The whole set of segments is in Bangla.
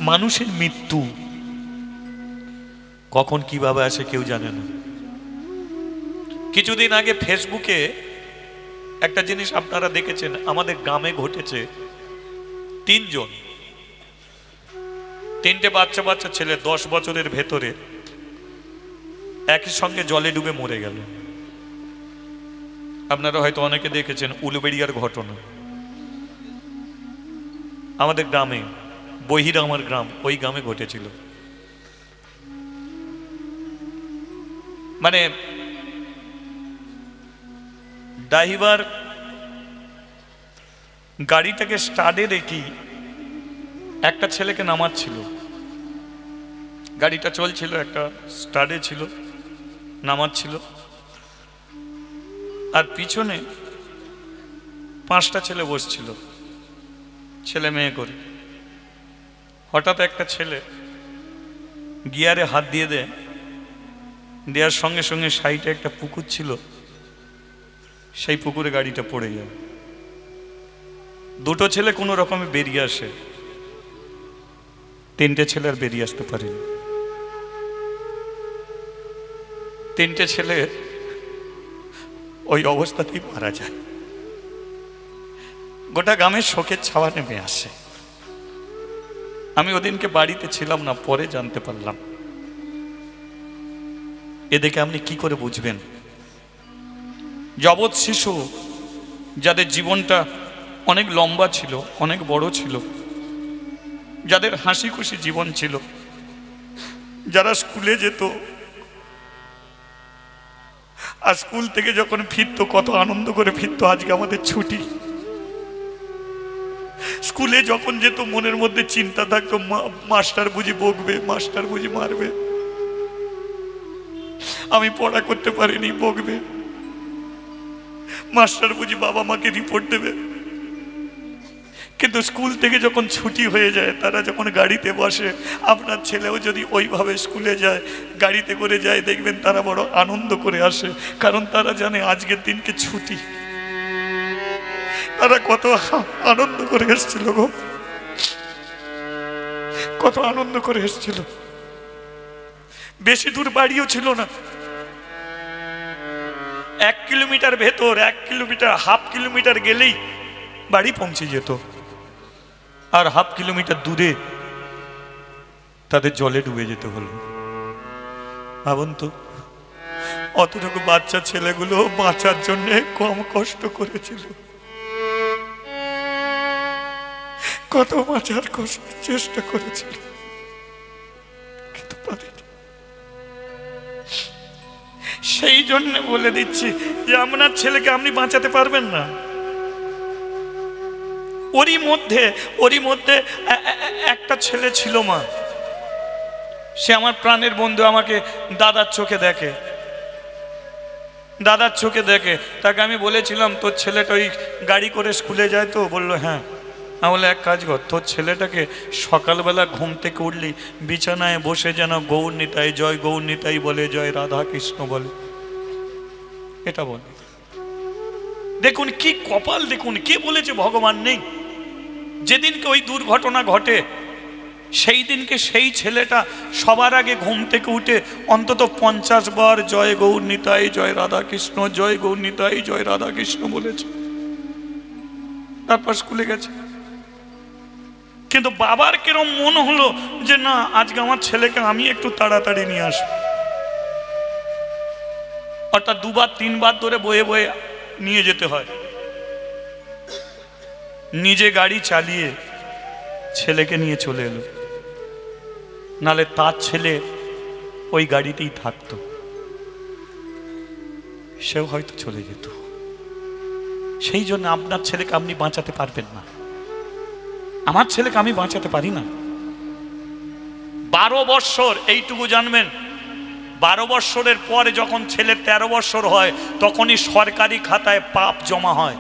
মানুষের মৃত্যু কখন কিভাবে আসে কেউ জানে না। কিছুদিন আগে ফেসবুকে একটা জিনিস আপনারা দেখেছেন, আমাদের গ্রামে ঘটেছে। তিনটে বাচ্চা বাচ্চা ছেলে 10 বছরের ভেতরে একই সঙ্গে জলে ডুবে মরে গেল। আপনারা হয়তো অনেকে দেখেছেন উলুবেড়িয়ার ঘটনা। আমাদের গ্রামে, বহিরা আমার গ্রাম, ওই গ্রামে ঘটেছিল। মানে ড্রাইভার গাড়িটাকে স্টার্টে রেখে একটা ছেলেকে নামাচ্ছিল। গাড়িটা চলছিল, একটা স্টার্টে ছিল, নামাচ্ছিল, আর পিছনে 5টা ছেলে বসছিল, ছেলে মেয়ে করে। হঠাৎ একটা ছেলে গিয়ারে হাত দিয়ে দেওয়ার সঙ্গে সঙ্গে সাইডে একটা পুকুর ছিল, সেই পুকুরে গাড়িটা পড়ে যায়। 2টো ছেলে কোনো রকমে বেরিয়ে আসে, 3টে ছেলে আর বেরিয়ে আসতে পারেনি। 3টে ছেলে ওই অবস্থাতেই মারা যায়। গোটা গ্রামের শোকের ছাওয়া নেমে আসে। আমি ওদিনকে বাড়িতে ছিলাম না, পরে জানতে পারলাম। এদিকে আপনি কি করে বুঝবেন? জগৎ শিশু যাদের জীবনটা অনেক লম্বা ছিল, অনেক বড় ছিল, যাদের হাসি খুশি জীবন ছিল, যারা স্কুলে যেত, আর স্কুল থেকে যখন ফিরতো কত আনন্দ করে ফিরতো। আজকে আমাদের ছুটি। স্কুলে যখন যেত মনের মধ্যে চিন্তা থাকতো, মাস্টার বুঝি বকবে, মাস্টার বুঝি মারবে, আমি পড়া করতে পারিনি বকবে, মাস্টার বুঝি বাবা মাকে রিপোর্ট দেবে। কিন্তু স্কুল থেকে যখন ছুটি হয়ে যায়, তারা যখন গাড়িতে বসে, আপনার ছেলেও যদি ওইভাবে স্কুলে যায়, গাড়িতে করে যায়, দেখবেন তারা বড় আনন্দ করে আসে। কারণ তারা জানে আজকের দিনকে ছুটি। তারা কত আনন্দ করে এসেছিল গো, কত আনন্দ করে এসেছিল। বেশি দূর বাড়িও ছিল না, 1 কিলোমিটার ভেতর, 1 কিলোমিটার, হাফ কিলোমিটার গেলেই বাড়ি পৌঁছে যেত। আর হাফ কিলোমিটার দূরে তাদের জলে ডুবে যেতে হলো। ভাবুন তো, অতটুকু বাচ্চা ছেলেগুলো বাঁচার জন্য কম কষ্ট করেছিল, কত বাঁচার চেষ্টা করেছিল, কিন্তু পারেনি। সেই জন্য বলে দিচ্ছি যে আপনার ছেলেকে আপনি বাঁচাতে পারবেন না। ওরই মধ্যে একটা ছেলে ছিল, মা, সে আমার প্রাণের বন্ধু, আমাকে দাদার চোখে দেখে। তাকে আমি বলেছিলাম, তোর ছেলেটা ওই গাড়ি করে স্কুলে যায় তো? বললো হ্যাঁ। আমি বলে, এক কাজ কর, তোর ছেলেটাকে সকালবেলা ঘুম থেকে উঠলি বিছানায় বসে যেন গৌর নিতাই, জয় গৌর নিতাই বলে, জয় রাধা কৃষ্ণ বলে, এটা বলে। দেখুন কি কপাল, দেখুন কে বলেছে ভগবান নেই? যেদিনকে ওই দুর্ঘটনা ঘটে, সেই দিনকে সেই ছেলেটা সবার আগে ঘুম থেকে উঠে অন্তত 50 বার জয় গৌর নিতাই, জয় রাধা কৃষ্ণ, জয় গৌর নিতাই, জয় রাধা কৃষ্ণ বলেছে। তারপর স্কুলে গেছে। কিন্তু বাবার কিরম মনে হলো যে না, আজকে আমার ছেলেকে আমি একটু তাড়াতাড়ি নিয়ে আসবো। অর্থাৎ 2-3 বার ধরে বয়ে বয়ে নিয়ে যেতে হয়। নিজে গাড়ি চালিয়ে ছেলেকে নিয়ে চলে এলো, নালে তার ছেলে ওই গাড়িতেই থাকতো, সেও হয়তো চলে যেত। সেই জন্য আপনার ছেলেকে আপনি বাঁচাতে পারবেন না, আমার ছেলেকে আমি বাঁচাতে পারি না। 12 বৎসর, এইটুকু জানবেন, 12 বৎসরের পরে যখন ছেলে 13 বৎসর হয়, তখনই সরকারি খাতায় পাপ জমা হয়।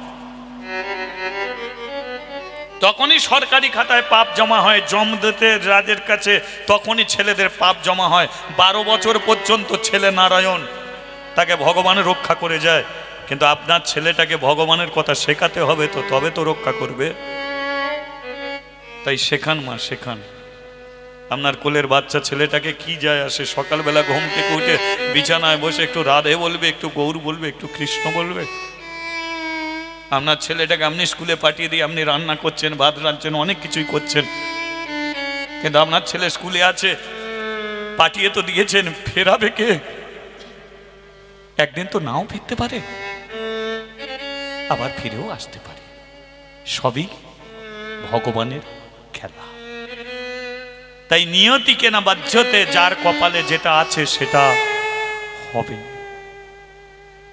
জমদূতের রাজের কাছে তখনই ছেলেদের পাপ জমা হয়। 12 বছর পর্যন্ত ছেলে নারায়ণ, তাকে ভগবানের রক্ষা করে যায়। কিন্তু আপনার ছেলেটাকে ভগবানের কথা শেখাতে হবে তো, তবে তো রক্ষা করবে। তাই শেখান মা, শেখান। আপনার কোলের বাচ্চা ছেলেটাকে কি যায় আসে? সকালবেলা ঘুম থেকে উঠে বিছানায় বসে একটু রাধে বলবে, একটু গৌর বলবে, একটু কৃষ্ণ বলবে? আপনার ছেলেটাকে আপনি স্কুলে পাঠিয়ে দিয়ে আপনি রান্না করছেন, ভাত রাঁধছেন, অনেক কিছুই করছেন, কিন্তু আপনার ছেলে স্কুলে আছে, পাঠিয়ে তো দিয়েছেন, ফেরাবে কে? একদিন তো নাও ফিরতে পারে, আবার ফিরেও আসতে পারে। সবই ভগবানের খেলা। তাই নিয়তিকে না বাধ্যতে যার কপালে যেটা আছে সেটা হবে।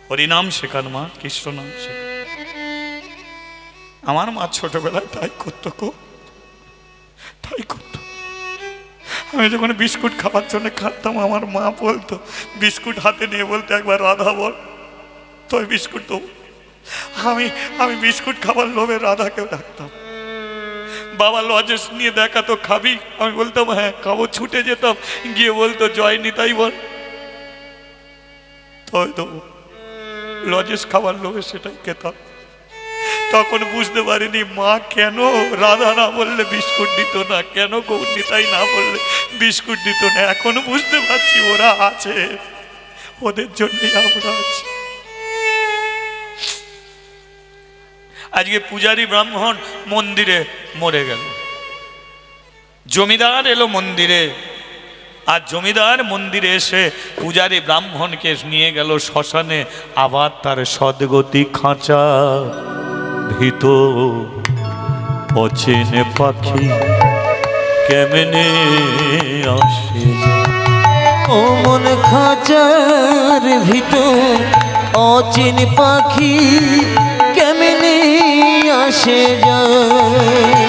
হরিনাম শেখান মা, কৃষ্ণ নাম শেখান। আমার মা ছোটবেলায় তাই করতো গো, তাই করতো। আমি যখন বিস্কুট খাওয়ার জন্য খাতাম, আমার মা বলতো, বিস্কুট হাতে নিয়ে বলতো, একবার রাধা বল, তো বিস্কুট দেবো। আমি বিস্কুট খাবার লোভে রাধাকেও ডাকতাম। বাবা লজেস নিয়ে দেখাতো, খাবি? আমি বলতাম হ্যাঁ খাবো, ছুটে যেতাম, গিয়ে বলতো জয় নিতাই বল, তবে দেবো। লজেস খাবার লোভে সেটাই খেতাম। তখন বুঝতে পারিনি মা কেন রাধা না বললে বিস্কুট দিত না, কেন গৌর নিতাই না বললে বিস্কুট দিত না। এখন বুঝতে পারছি ওরা আছে, ওদের জন্যই আমরা আছি। আজকে পূজারী ব্রাহ্মণ মন্দিরে মরে গেল, জমিদার এলো মন্দিরে, আর জমিদার মন্দিরে এসে পূজারী ব্রাহ্মণকে নিয়ে গেল শ্মশানে। আবার তার সদ্গতি খাঁচা ভিতর, অচেনে পাখি কেমনে আসে। ও মন খাঁচার ভিতর, অচেন পাখি কেমনে আসে যায়।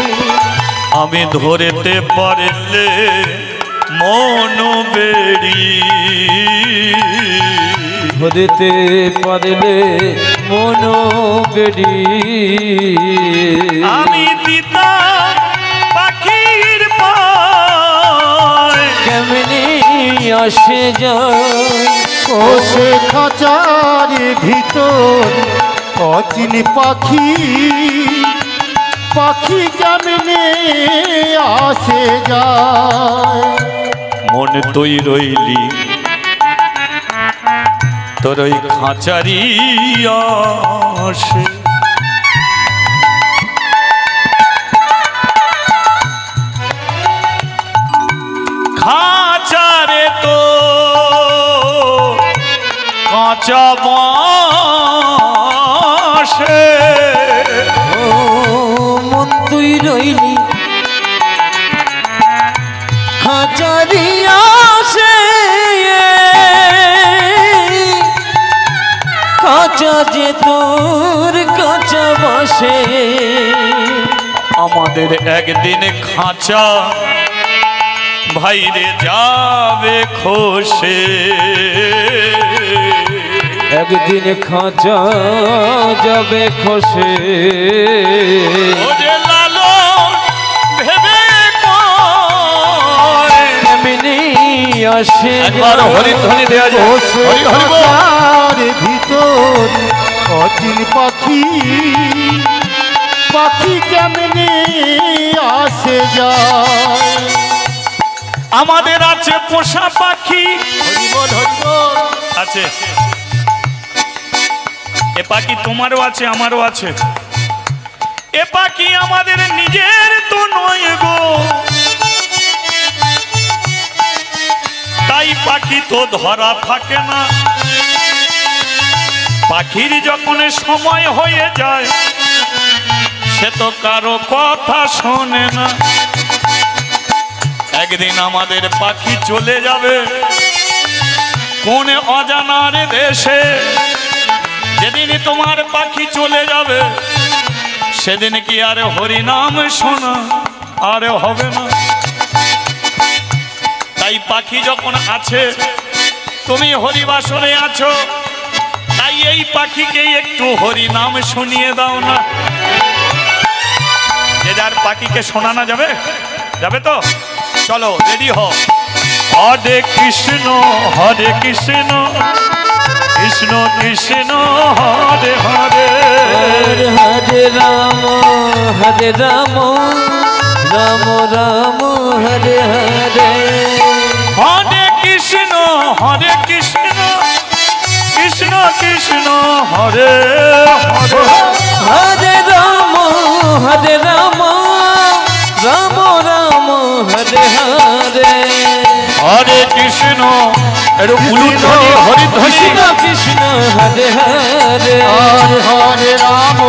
আমি ধরতে পারলে মন বেড়ি, ধরতে পারলে মন বেড়ি। আমি দিতা পাখির পায় কেমনে আসে যায়। ও সে খাঁচার ভিতর, অচিন পাখি, পাখি কেমনে আসে যায়। মন তুই রইলি তোর ওই খাঁচারি আসে। খাঁচারে তো কাঁচা বাসে, ও মন তুই রইলি খাঁচারি আসে। কাঁচা যে তোর কাঁচা বাসে। আমাদের একদিন খাঁচা ভাইরে যাবে খসে। একদিন খাঁচা যাবে খসে। ও যে লালন ভেবে কয়, কেমনি আসে একবার হরিধ্বনি দেয়া যায়। ও সে হরি হরি বল। খাঁচার ভিতর, অচিন পাখি, পাখি কেমনে আসে যায়। আমাদের আছে পোষা পাখি, হরিবল হরিবল। আছে এ পাখি, তোমারও আছে আমারও আছে। এ পাখি আমাদের নিজের তো নয় গো, তাই পাখি তো ধরা থাকে না। পাখির যখন সময় হয়ে যায় সে তো কারো কথা শোনে না। একদিন আমাদের পাখি চলে যাবে কোন অজানার দেশে। যেদিন তোমার পাখি চলে যাবে সেদিন কি আর হরিনাম শোনা আর হবে না। তাই পাখি যখন আছে, তুমি হরিবাসনে আছো, তাই এই পাখিকে একটু হরিনাম শুনিয়ে দাও না। যে যার পাখিকে শোনানো যাবে, যাবে তো? চলো রেডি হও। হরে কৃষ্ণ কৃষ্ণ কৃষ্ণ হরে হরে, হরে রাম রাম রাম হরে হরে হরে কৃষ্ণ কৃষ্ণ কৃষ্ণ হরে হরে হরে রাম রাম রাম হরে হরে হরে কৃষ্ণ এর উলুধ্বনি হরিধ্বনি কৃষ্ণ কৃষ্ণ হরে হরে হরে হরে রাম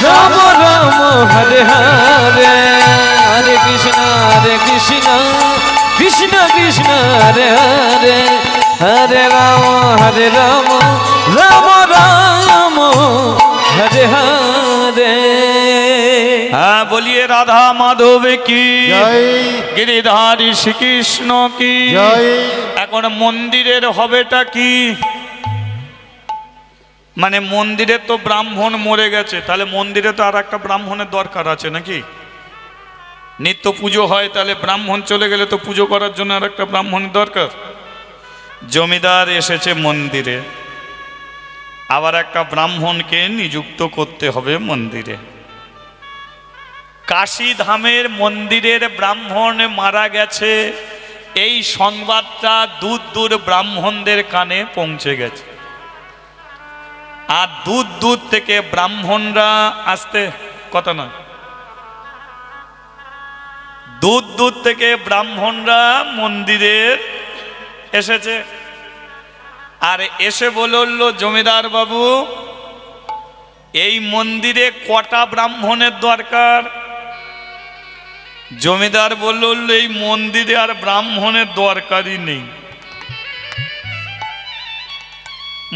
রাম রাম হরে হরে হরে কৃষ্ণ কৃষ্ণ কৃষ্ণ হরে হরে হরে রাম রাম রাম হরে হরে হ্যাঁ বলিয়ে রাধা মাধব কি জয় গিরিধারী শ্রীকৃষ্ণ কি জয় এখন মন্দিরের হবেটা কি মানে মন্দিরে তো ব্রাহ্মণ মরে গেছে, তাহলে মন্দিরে তো আর একটা ব্রাহ্মণের দরকার আছে নাকি? নিত্য পুজো হয়, তাহলে ব্রাহ্মণ চলে গেলে তো পুজো করার জন্য আর একটা ব্রাহ্মণের দরকার। জমিদার এসেছে মন্দিরে, আবার একটা ব্রাহ্মণকে নিযুক্ত করতে হবে মন্দিরে। কাশী ধামের মন্দিরের ব্রাহ্মণ মারা গেছে, এই সংবাদটা দূর দূর ব্রাহ্মণদের কানে পৌঁছে গেছে। আর দূর দূর থেকে ব্রাহ্মণরা আসতে কথা নয়, দূর দূর থেকে ব্রাহ্মণরা মন্দিরে এসেছে। আর এসে বলল, জমিদার বাবু এই মন্দিরে কটা ব্রাহ্মণের দরকার? জমিদার বলল, এই মন্দিরে আর ব্রাহ্মণের দরকারই নেই।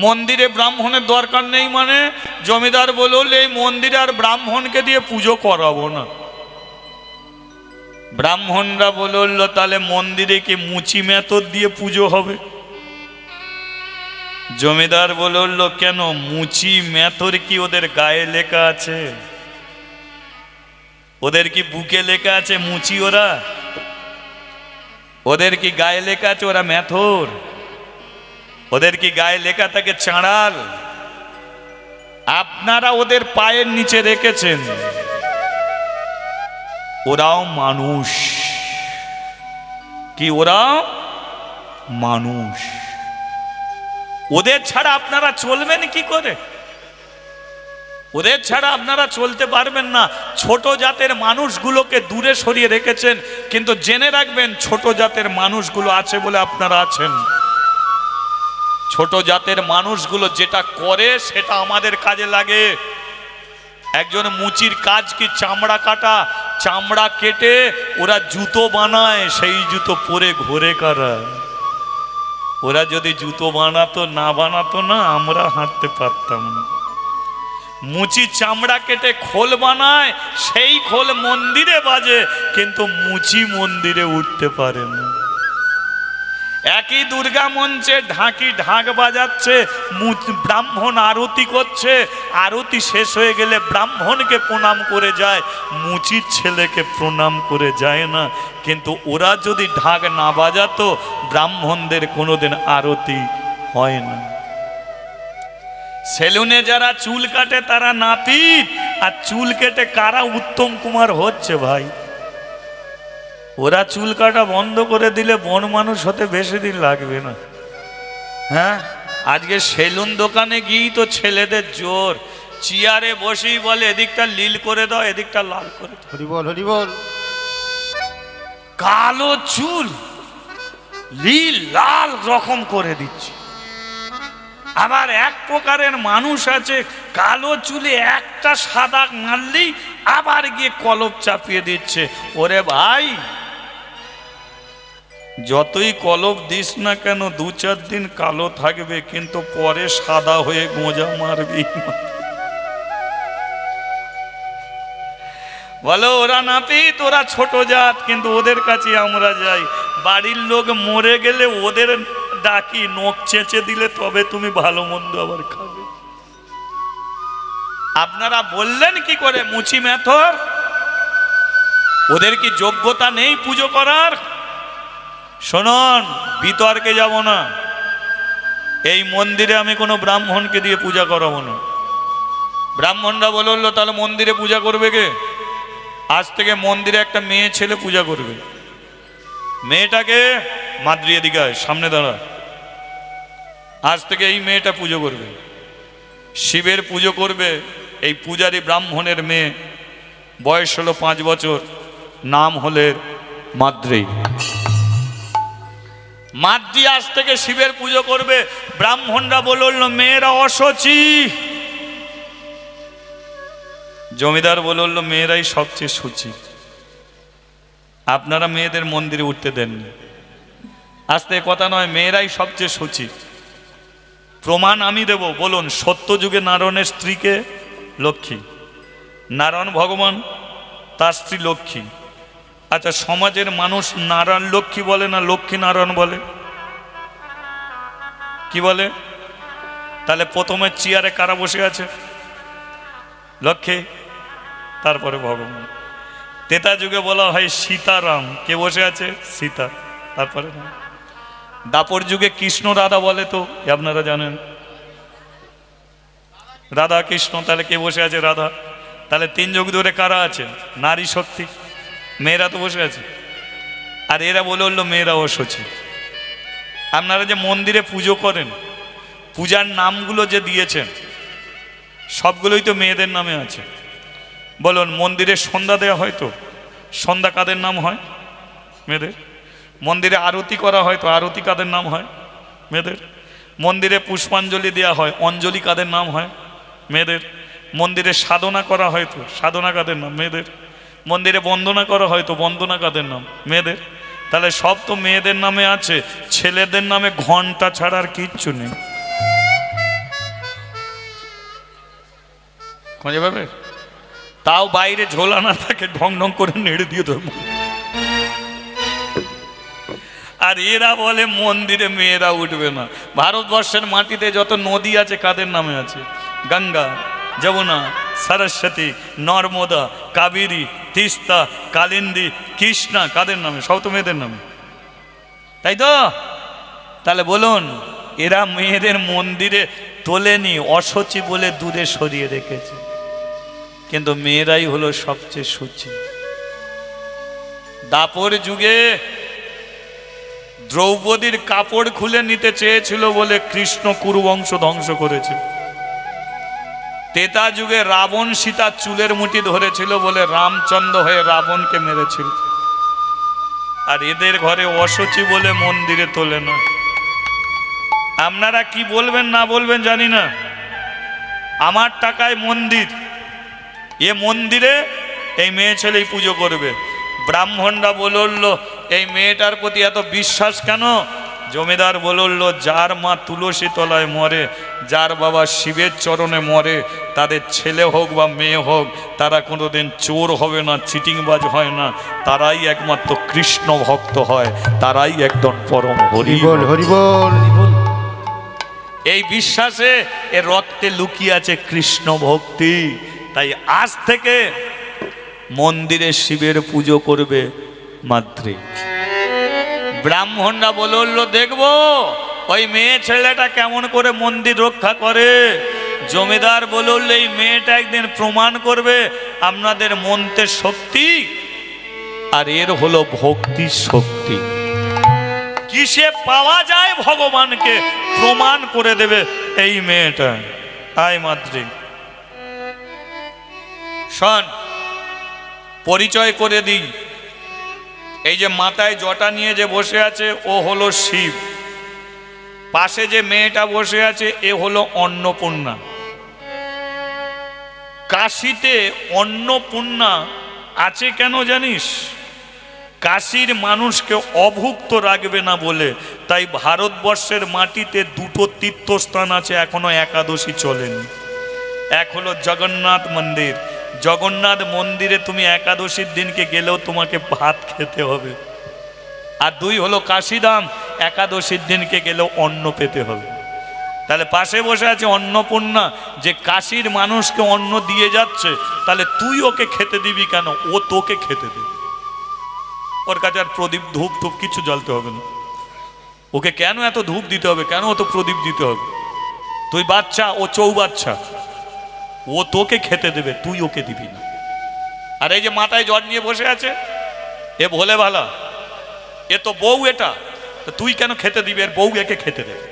মন্দিরে ব্রাহ্মণের দরকার নেই মানে? জমিদার বলল, এই মন্দিরে আর ব্রাহ্মণকে দিয়ে পুজো করাবো না। ব্রাহ্মণরা বলল, তাহলে মন্দিরে কি মুচি মেথর দিয়ে পুজো হবে? জমিদার বলল, কেন মুচি মেথর কি ওদের গায়ে লেখা আছে? ওদের কি বুকে লেখা আছে মুচি? ওদের কি গায়ে লেখা আছে ওরা মেথর? ওদের কি গায়ে লেখা থাকে চাঁড়াল? আপনারা ওদের পায়ের নিচে রেখেছেন। ওরাও মানুষ, কি ওরাও মানুষ। ওদের ছাড়া আপনারা চলবেন কি করে? ওদের ছাড়া আপনারা চলতে পারবেন না। ছোট জাতের মানুষগুলোকে দূরে সরিয়ে রেখেছেন, কিন্তু জেনে রাখবেন ছোট জাতের মানুষগুলো আছে বলে আপনারা আছেন। ছোট জাতের মানুষগুলো যেটা করে সেটা আমাদের কাজে লাগে। একজন মুচির কাজ কি চামড়া কাটা? চামড়া কেটে ওরা জুতো বানায়, সেই জুতো পরে ঘোরে কারা? ওরা যদি জুতো বানাতো না আমরা হাঁটতে পারতাম না। মুচি চামড়া কেটে খোল বানায়, সেই খোল মন্দিরে বাজে, কিন্তু মুচি মন্দিরে উঠতে পারে না। একই দুর্গা মঞ্চে ঢাক বাজাচ্ছে, ব্রাহ্মণ আরতি করছে, আরতি শেষ হয়ে গেলে ব্রাহ্মণকে প্রণাম করে যায়, মুচির ছেলেকে প্রণাম করে যায় না। কিন্তু ওরা যদি ঢাক না বাজাতো ব্রাহ্মণদের কোনোদিন আরতি হয় না। সেলুনে যারা চুল কাটে তারা নাপিত, আর চুল কেটে কারা উত্তম কুমার হচ্ছে ভাই? ওরা চুল কাটা বন্ধ করে দিলে বন মানুষ হতে বেশি দিন লাগবে না। হ্যাঁ, আজকে সেলুন দোকানে গিয়েই তো ছেলেদের জোর, চেয়ারে বসেই বলে এদিকটা নীল করে দাও, এদিকটা লাল করে দাও। হরি বল হরি বল। কালো চুল নীল লাল রকম করে দিচ্ছে। আবার এক প্রকারের মানুষ আছে, কালো চুলে একটা সাদা মারলেই আবার গিয়ে কলপ চাপিয়ে দিচ্ছে। ওরে ভাই, যতই কলপ দিস না কেন 2-4 দিন কালো থাকবে, কিন্তু পরে সাদা হয়ে গোঁজা মারবি। বলো ওরা নাপিত, ওরা ছোট জাত, কিন্তু ওদের কাছে আমরা যাই। বাড়ির লোক মরে গেলে ওদের ডাকি, নখ চেঁচে দিলে তবে তুমি ভালো মন্দ আবার খাবে। আপনারা বললেন কি করে মুচি মেথর? ওদের কি যোগ্যতা নেই পুজো করার? শুনুন, বিতর্কে যাব না। এই মন্দিরে আমি কোনো ব্রাহ্মণকে দিয়ে পূজা করাবো না। ব্রাহ্মণরা বলল, তাহলে মন্দিরে পূজা করবে কে? আজ থেকে মন্দিরে একটা মেয়ে ছেলে পূজা করবে, মেয়েটাকে মাদ্রি এদিকে আয়, সামনে দাঁড়া, আজ থেকে এই মেয়েটা পুজো করবে, শিবের পুজো করবে। এই পূজারী ব্রাহ্মণের মেয়ে, বয়স হলো 5 বছর, নাম হলে মাদ্রি। মাদ্রি আজ থেকে শিবের পুজো করবে। ব্রাহ্মণরা বলল মেয়েরা অসুচি, জমিদার বলল মেয়েরাই সবচেয়ে সূচি, আপনারা মেয়েদের মন্দিরে উঠতে দেননি। আজ থেকে কথা নয়, মেয়েরাই সবচেয়ে সূচি। প্রমাণ আমি দেব। বলুন, সত্য যুগে নারায়ণের স্ত্রীকে লক্ষ্মী, নারায়ণ ভগবান তার স্ত্রী লক্ষ্মী। আচ্ছা, সমাজের মানুষ নারায়ণ লক্ষ্মী বলে না লক্ষ্মী নারায়ণ বলে? কি বলে? তাহলে প্রথমে চেয়ারে কারা বসে আছে? লক্ষ্মী, তারপরে ভগবান। তেতা যুগে বলা হয় সীতারাম, কে বসে আছে? সীতা, তারপরে রাম। দাপর যুগে কৃষ্ণ রাধা বলে, তো আপনারা জানেন, রাধা কৃষ্ণ, তাহলে কে বসে আছে? রাধা। তাহলে 3 যুগ ধরে কারা আছে? নারী শক্তি, মেয়েরা তো বসে আছে। আর এরা বলল মেয়েরা অসুচি। আপনারা যে মন্দিরে পুজো করেন, পূজার নামগুলো যে দিয়েছেন সবগুলোই তো মেয়েদের নামে আছে। বলুন, মন্দিরে সন্ধ্যা দেওয়া হয়, তো সন্ধ্যা কাদের নাম হয়? মেয়েদের। মন্দিরে আরতি করা হয়, তো আরতি কাদের নাম হয়? মেয়েদের। মন্দিরে পুষ্পাঞ্জলি দেওয়া হয়, অঞ্জলি কাদের নাম হয়? মেয়েদের। মন্দিরে সাধনা করা হয়, তো সাধনা কাদের নাম? মেয়েদের। মন্দিরে বন্দনা করা হয়, তো বন্দনা কাদের নাম? মেয়েদের। তাহলে সব তো মেয়েদের নামে আছে, ছেলেদের নামে ঘন্টা ছাড়া আর কিচ্ছু নেই। খুঁজে পাবে? তাও বাইরে ঝোলা না থাকে, ঢং ঢং করে নেড়ে দিয়ে ধরবো। আর এরা বলে মন্দিরে মেয়েরা উঠবে না। ভারতবর্ষের মাটিতে যত নদী আছে কাদের নামে আছে? গঙ্গা, যমুনা, সরস্বতী, নর্মদা, কাবেরী, তিস্তা, কালিন্দী, কৃষ্ণা, কাদের নামে? সব তো মেয়েদের নামে, তাই তো? তাহলে বলুন, এরা মেয়েদের মন্দিরে তোলেনি, অসুচি বলে দূরে সরিয়ে রেখেছে, কিন্তু মেয়েরাই হলো সবচেয়ে সূচি। দাপর যুগে দ্রৌপদীর কাপড় খুলে নিতে চেয়েছিল বলে কৃষ্ণ কুরুবংশ ধ্বংস করেছিল। তেতা যুগে রাবণ সীতার চুলের মুঠি ধরেছিল বলে রামচন্দ্র হয়ে রাবণকে মেরেছিল। আর এদের ঘরে অসুচি বলে মন্দিরে তোলে না। আপনারা কি বলবেন না বলবেন জানি না, আমার টাকায় মন্দির, এ মন্দিরে এই মেয়ে ছেলেই পুজো করবে। ব্রাহ্মণরা বলল এই মেয়েটার প্রতি এত বিশ্বাস কেন? জমিদার বলল যার মা তুলসী তলায় মরে, যার বাবা শিবের চরণে মরে, তাদের ছেলে হোক বা মেয়ে হোক, তারা কোনোদিন চোর হবে না, চিটিংবাজ হয় না, তারাই একমাত্র কৃষ্ণ ভক্ত হয়, তারাই একদম পরম হরিবল হরিবল। এই বিশ্বাসে এর রক্তে লুকিয়ে আছে কৃষ্ণ ভক্তি। তাই আজ থেকে মন্দিরে শিবের পুজো করবে মাদ্রি। ব্রাহ্মণরা বলল দেখবো ওই মেয়ে ছেলেটা কেমন করে মন্দির রক্ষা করে। জমিদার বলল এই মেয়েটা একদিন প্রমাণ করবে আপনাদের মন্ত্রের শক্তি আর এর হলো ভক্তি শক্তি। কিসে পাওয়া যায় ভগবানকে প্রমাণ করে দেবে এই মেয়েটা। আয় মাদ্রি, শোন, পরিচয় করে দিই। এই যে মাথায় জটা নিয়ে যে বসে আছে ও হলো শিব, পাশে যে মেয়েটা বসে আছে এ হলো অন্নপূর্ণা। কাশীতে অন্নপূর্ণা আছে কেন জানিস? কাশীর মানুষকে অভুক্ত রাখবে না বলে। তাই ভারতবর্ষের মাটিতে 2টো তীর্থস্থান আছে এখনো একাদশী চলেনি। এক হলো জগন্নাথ মন্দির, জগন্নাথ মন্দিরে তুমি একাদশীর দিনকে গেলেও তোমাকে ভাত খেতে হবে। আর 2 হলো কাশীধাম, একাদশীর দিনকে গেলেও অন্ন পেতে হবে। তাহলে পাশে বসে আছে অন্নপূর্ণা, যে কাশীর মানুষকে অন্ন দিয়ে যাচ্ছে, তাহলে তুই ওকে খেতে দিবি কেন? ও তোকে খেতে দেবে। ওর কাছে আর প্রদীপ ধূপ ধূপ কিছু জ্বালতে হবে না। ওকে কেন এত ধূপ দিতে হবে? কেন অত প্রদীপ দিতে হবে? তুই বাচ্চা, ও চৌবাচ্চা, ও তোকে খেতে দেবে, তুই ওকে দিবি না। আর এই যে মাথায় জ্বর নিয়ে বসে আছে, এ ভোলে ভালা, এ তো বউ, এটা তো তুই কেন খেতে দিবি? এর বউ একে খেতে দেবে,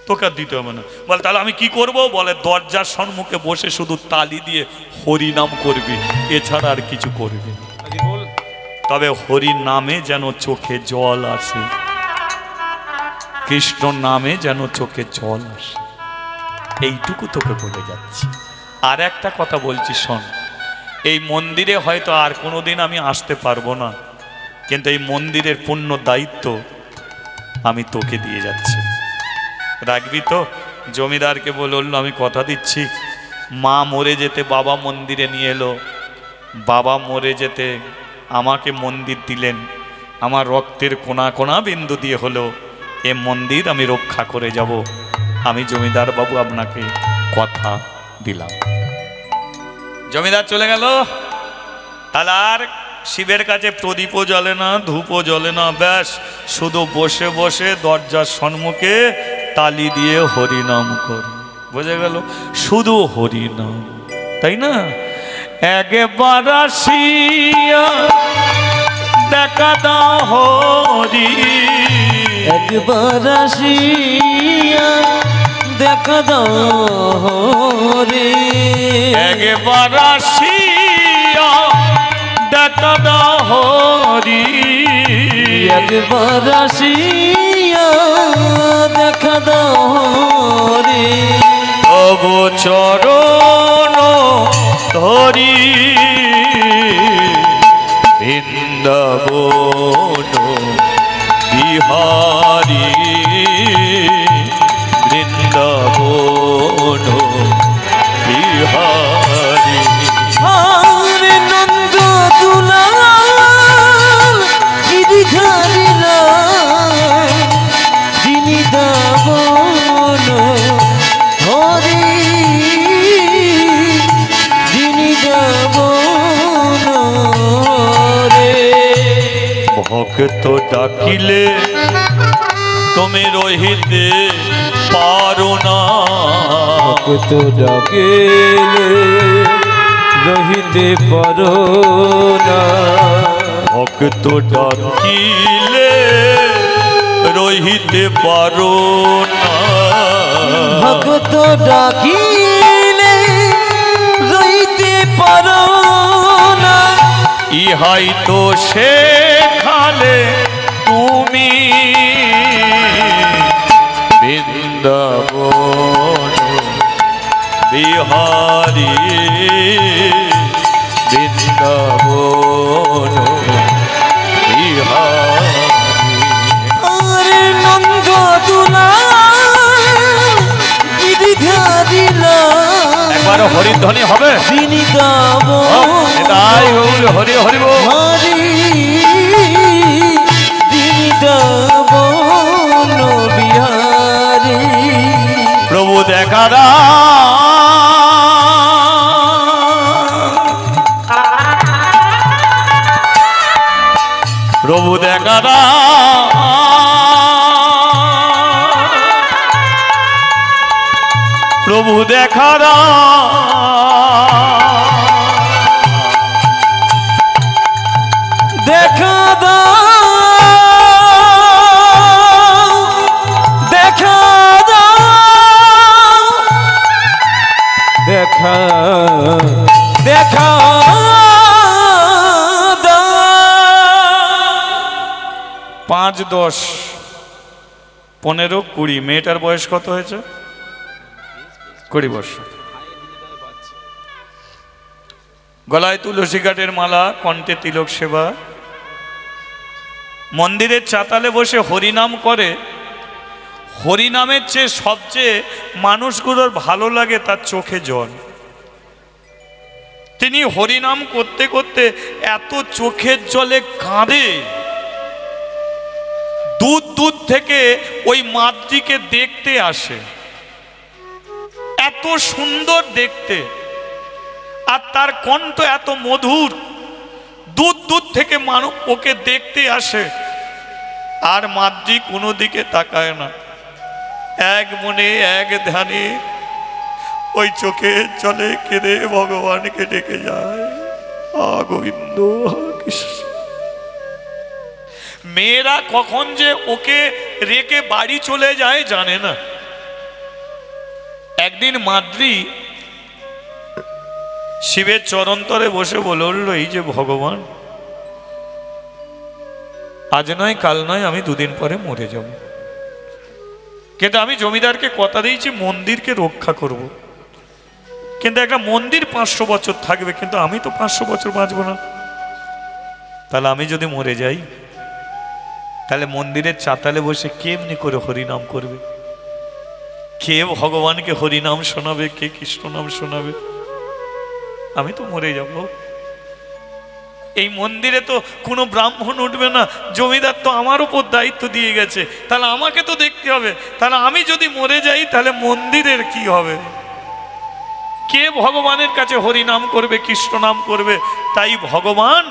তোকে আর দিতে হবে না। বলে তাহলে আমি কি করব? বলে দরজার সম্মুখে বসে শুধু তালি দিয়ে হরিনাম করবি, এছাড়া আর কিছু করবি না। তবে হরি নামে যেন চোখে জল আসে, কৃষ্ণ নামে যেন চোখে জল আসে, এইটুকু তোকে বলে যাচ্ছি। আর একটা কথা বলছি শোন, এই মন্দিরে হয়তো আর কোনোদিন আমি আসতে পারবো না, কিন্তু এই মন্দিরের পূর্ণ দায়িত্ব আমি তোকে দিয়ে যাচ্ছি, রাখবি তো? জমিদারকে বলল, আমি কথা দিচ্ছি, মা মরে যেতে বাবা মন্দিরে নিয়ে এলো, বাবা মরে যেতে আমাকে মন্দির দিলেন, আমার রক্তের কোনা কোনা বিন্দু দিয়ে হলো এ মন্দির আমি রক্ষা করে যাব। আমি জমিদার বাবু আপনাকে কথা দিলাম। জমিদার চলে গেল। তাহলে আর শিবের কাছে প্রদীপও জ্বলে না, ধূপও জ্বলে না, ব্যাস শুধু বসে বসে দরজার সম্মুখে তালি দিয়ে হরিনাম করে। বোঝা গেল? শুধু হরিনাম, তাই না? একবার আসিয়া দেখা দাও হরি, একবার আসিয়া দেখা দাও হরি, একবার আসিয়া দেখা দাও হরি, একবার আসিয়া দেখা দাও হরি, তবু চরণ ধরি বৃন্দাবন বিহারী, বৃন্দাবন বিহারী। হরে নন্দ দুলাল গিরিধারী লাল, যিনি দাবন হরি, যিনি দাবন রে। ভক্ত ডাকিলে তুমি রহিতে পারো না, ভক্ত ডাকিলে রহিতে পারো না, ভক্ত ডাকিলে রহিতে পারো না, ভক্ত ডাকিলে রহিতে পারো না, ইহাই তো শেখালে তুমি বৃন্দাবন বিহারী, বৃন্দাবন বিহারী। আরে নন্দ দুলাল গিরিধারী লাল, একবার হরিধ্বনি হবে, যিনি দাবন তাই হরি হরি বল। হরি, যিনি দাবন বিহারী। প্রভু দেখা দাও, প্রভু দেখা দাও, প্রভু দেখা দাও, দেখা দাও, দেখা দাও, দেখা দেখা দাও। 5, 10, 15, 20, মেয়েটার বয়স কত হয়েছে? 20 বছর। গলায় তুলসী কাঠের মালা, কণ্ঠে তিলক সেবা, মন্দিরের চাতালে বসে হরিনাম করে। হরিনামের চেয়ে সবচেয়ে মানুষগুলোর ভালো লাগে তার চোখে জল। তিনি হরিনাম করতে করতে এত চোখের জলে কাঁদে, দূর দূর থেকে ওই মাতৃকে দেখতে আসে, এত সুন্দর দেখতে, আর তার কণ্ঠ এত মধুর, দূর দূর থেকে মানুষ ওকে দেখতে আসে, আর মাতৃ কোনো দিকে তাকায় না, এক মনে এক ধ্যানে ওই চোখে চলে কেঁদে ভগবানকে ডেকে যায়। গোবিন্দ কৃষ্ণ। মেয়েরা কখন যে ওকে রেখে বাড়ি চলে যায় জানে না। একদিন মাদ্রি শিবের চরণতলে বসে বলল, এই যে ভগবান, আজ নয় কাল নয় আমি দুদিন পরে মরে যাব, কিন্তু আমি জমিদারকে কথা দিয়েছি মন্দিরকে রক্ষা করব, কিন্তু একটা মন্দির 500 বছর থাকবে, কিন্তু আমি তো 500 বছর বাঁচবো না। তাহলে আমি যদি মরে যাই, তাহলে মন্দিরের চাতালে বসে কেমনি করে হরিনাম করবে? কে ভগবানকে হরিনাম শোনাবে, কে কৃষ্ণ নাম শোনাবে? আমি তো মরে যাব। এই মন্দিরে তো কোনো ব্রাহ্মণ উঠবে না, জমিদার তো আমার উপর দায়িত্ব দিয়ে গেছে, তাহলে আমাকে তো দেখতে হবে। তাহলে আমি যদি মরে যাই, তাহলে মন্দিরের কি হবে? কে ভগবানের কাছে হরিনাম করবে, কৃষ্ণ নাম করবে? তাই ভগবান,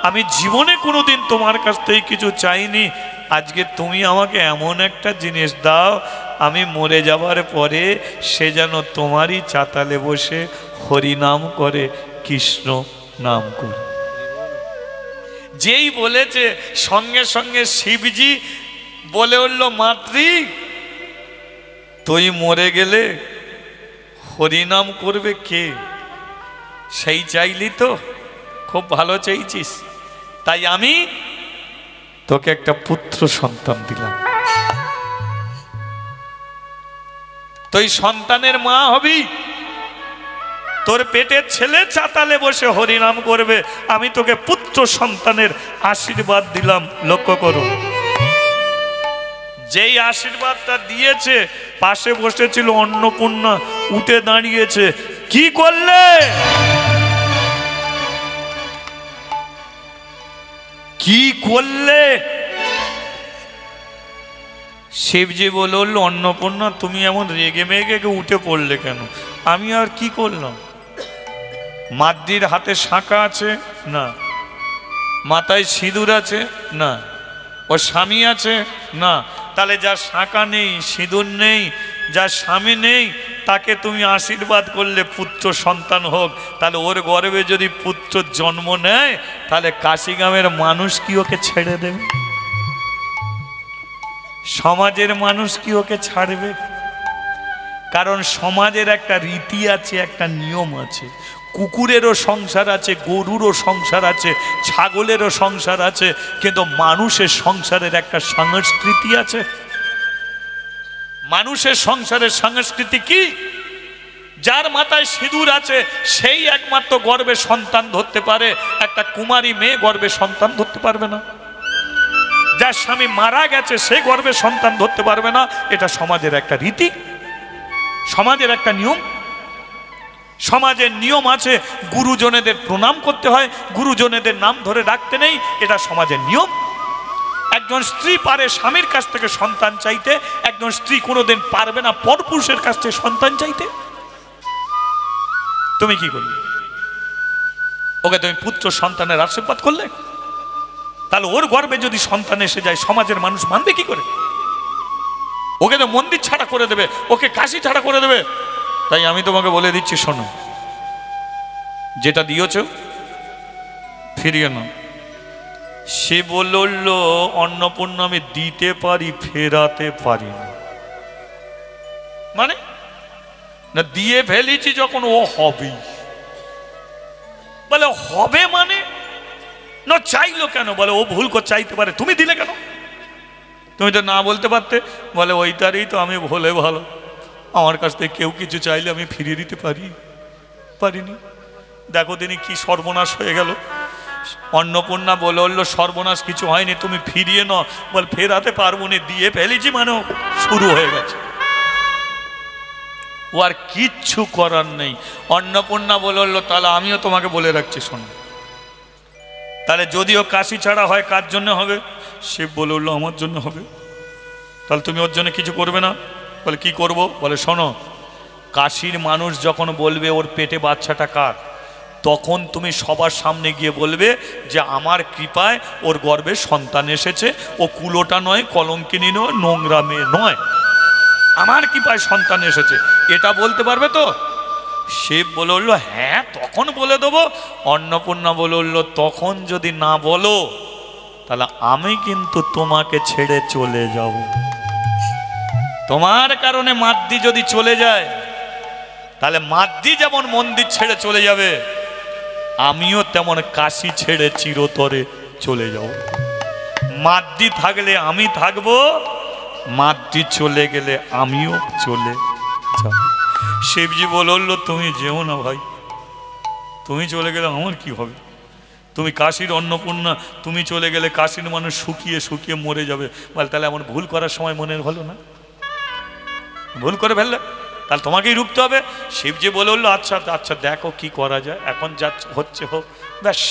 আমি জীবনে কোনোদিন তোমার কাছ থেকে কিছু চাইনি, আজকে তুমি আমাকে এমন একটা জিনিস দাও, আমি মরে যাবার পরে সে যেন তোমারই চাতালে বসে হরিনাম করে, কৃষ্ণ নাম করে। যেই বলেছে সঙ্গে সঙ্গে শিবজি বলে উঠল, মাতৃ তুই মরে গেলে হরিনাম করবে কে? সেই চাইলি তো, খুব ভালো চাইছিস, তাই আমি তোকে একটা পুত্র সন্তান দিলাম, তুই সন্তানের মা হবি, তোর পেটের ছেলে চাতালে বসে হরিনাম করবে, আমি তোকে পুত্র সন্তানের আশীর্বাদ দিলাম। লক্ষ্য করো, যেই আশীর্বাদটা দিয়েছে, পাশে বসেছিল অন্নপূর্ণা, উঠে দাঁড়িয়েছে, কি করলে? কি করলে? শিবজি বলল, অন্নপূর্ণা তুমি এমন রেগে মেগে উঠে পড়লে কেন? আমি আর কি করলাম? মাদ্রির হাতে শাঁখা আছে না, মাথায় সিঁদুর আছে না, ও স্বামী আছে না, তাহলে যার শাঁখা নেই, সিঁদুর নেই, যার স্বামী নেই, তাকে তুমি আশীর্বাদ করলে পুত্র সন্তান হোক, তাহলে ওর গর্ভে যদি পুত্র জন্ম নেয়, তাহলে কাশিগ্রামের মানুষ কি ওকে ছেড়ে দেবে? সমাজের মানুষ কি ওকে ছাড়বে? কারণ সমাজের একটা রীতি আছে, একটা নিয়ম আছে। কুকুরেরও সংসার আছে, গরুরও সংসার আছে, ছাগলেরও সংসার আছে, কিন্তু মানুষের সংসারের একটা সংস্কৃতি আছে। মানুষের সংসারের সংস্কৃতি কি? যার মাথায় সিঁদুর আছে সেই একমাত্র গর্ভে সন্তান ধরতে পারে, একটা কুমারী মেয়ে গর্ভে সন্তান ধরতে পারবে না। যার স্বামী মারা গেছে সে গর্ভে সন্তান ধরতে পারবে না। এটা সমাজের একটা রীতি, সমাজের একটা নিয়ম। সমাজের নিয়ম আছে, গুরুজনেদের প্রণাম করতে হয়, গুরুজনেদের নাম ধরে ডাকতে নেই, এটা সমাজের নিয়ম। একজন স্ত্রী পারে স্বামীর কাছ থেকে সন্তান চাইতে, একজন স্ত্রী কোনোদিন পারবে না পরপুরুষের কাছ থেকে সন্তান চাইতে। তুমি কি করলে? ওকে তুমি পুত্র সন্তানের আশীর্বাদ করলে, তাহলে ওর গর্ভে যদি সন্তান এসে যায় সমাজের মানুষ মানবে কি করে? ওকে তো মন্দির ছাড়া করে দেবে, ওকে কাশি ছাড়া করে দেবে। তাই আমি তোমাকে বলে দিচ্ছি, শোনো, যেটা দিয়েছ ফিরিয়ে নাও। সে বলল, অন্নপূর্ণা আমি দিতে পারি, ফেরাতে পারি না। মানে না, দিয়ে ফেলেছি যখন ও হবেই। বলে হবে মানে না, চাইলো কেন? বলে ও ভুল করে চাইতে পারে, তুমি দিলে কেন? তুমি তো না বলতে পারতে। বলে ওইটারই তো আমি ভুলে ভালো, আমার কাছ থেকে কেউ কিছু চাইলে আমি ফিরিয়ে দিতে পারিনি। দেখো দিনই কি সর্বনাশ হয়ে গেল। অন্নপূর্ণা বলল, সর্বনাশ কিছু হয়নি, তুমি ফিরিয়ে নাও। বল ফেরাতে পারবো না, দিয়ে ফেলেছি মানে শুরু হয়ে গেছে, ও আর কিচ্ছু করার নেই। অন্নপূর্ণা বলল, তাহলে আমিও তোমাকে বলে রাখছি, শোনো, তাহলে যদিও কাশি ছাড়া হয় কার জন্য হবে? শিব বলল, আমার জন্য হবে। তাহলে তুমি ওর জন্য কিছু করবে না? বলে কি করব? বলে শোনো, কাশির মানুষ যখন বলবে ওর পেটে বাচ্চাটা কার, তখন তুমি সবার সামনে গিয়ে বলবে যে আমার কৃপায় ওর গর্ভে সন্তান এসেছে, ও কুলোটা নয়, কলঙ্কিনী নয়, নোংরা মেয়ে নয়, আমার কৃপায় সন্তান এসেছে। এটা বলতে পারবে তো? শিব বলে উঠলো হ্যাঁ তখন বলে দেবো। অন্নপূর্ণা বলে উঠলো তখন যদি না বলো তাহলে আমি কিন্তু তোমাকে ছেড়ে চলে যাব। তোমার কারণে মাদ্রি যদি চলে যায় তাহলে মাদ্রি যেমন মন্দির ছেড়ে চলে যাবে, আমিও তেমন কাশি ছেড়ে চিরতরে চলে যাব। মাদ্রি থাকলে আমি থাকবো, মাদ্রি চলে গেলে আমিও চলে যাব। শিবজি বলল তুমি যেও না ভাই, তুমি চলে গেলে আমার কি হবে? তুমি কাশীর অন্নপূর্ণা, তুমি চলে গেলে কাশীর মানুষ শুকিয়ে শুকিয়ে মরে যাবে। বল তাহলে এমন ভুল করার সময় মনে হলো না? ভুল করে ফেললে তাহলে তোমাকেই রুখতে হবে। শিবজি বলল আচ্ছা আচ্ছা দেখো কি করা যায়, এখন যা হচ্ছে হোক। ব্যাস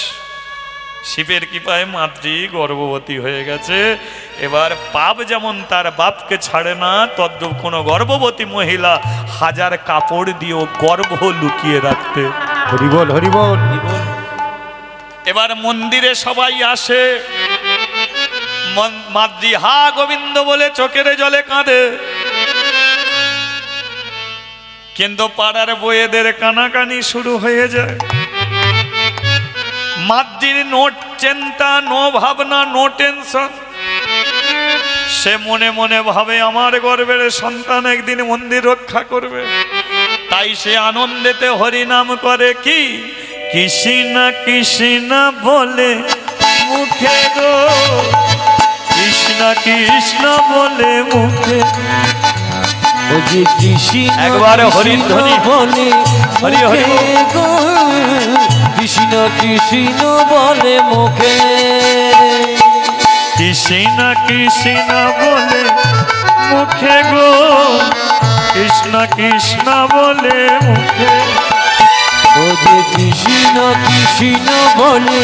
শিবের কৃপায় মাদ্রি গর্ভবতী হয়ে গেছে। এবার পাপ যেমন তার বাপকে ছাড়ে না, তদ্রূপ কোনো গর্ভবতী মহিলা হাজার কাপড় দিয়েও গর্ভ লুকিয়ে রাখতে। হরিবল হরিবল। এবার মন্দিরে সবাই আসে, মাদ্রি হা গোবিন্দ বলে চোখের জলে কাঁদে, কিন্তু পাড়ার বইয়েদের কানাকানি শুরু হয়ে যায়। মাদ্রির নো চিন্তা, নো ভাবনা, নো টেনশন। সে মনে মনে ভাবে আমার গর্ভের সন্তান একদিন মন্দির রক্ষা করবে। তাই সে আনন্দেতে হরিনাম করে কি কৃষ্ণ কৃষ্ণ বলে মুখে গো, কৃষ্ণ কৃষ্ণ বলে মুখে। একবারে হরিধ্বনি বলে হরি হরি গো, কৃষ্ণ কৃষ্ণ বলে মুখে। কৃষ্ণ কৃষ্ণ বলে মুখে গো, কৃষ্ণ কৃষ্ণ বলে মুখে। ও যে কৃষ্ণ কৃষ্ণ বলে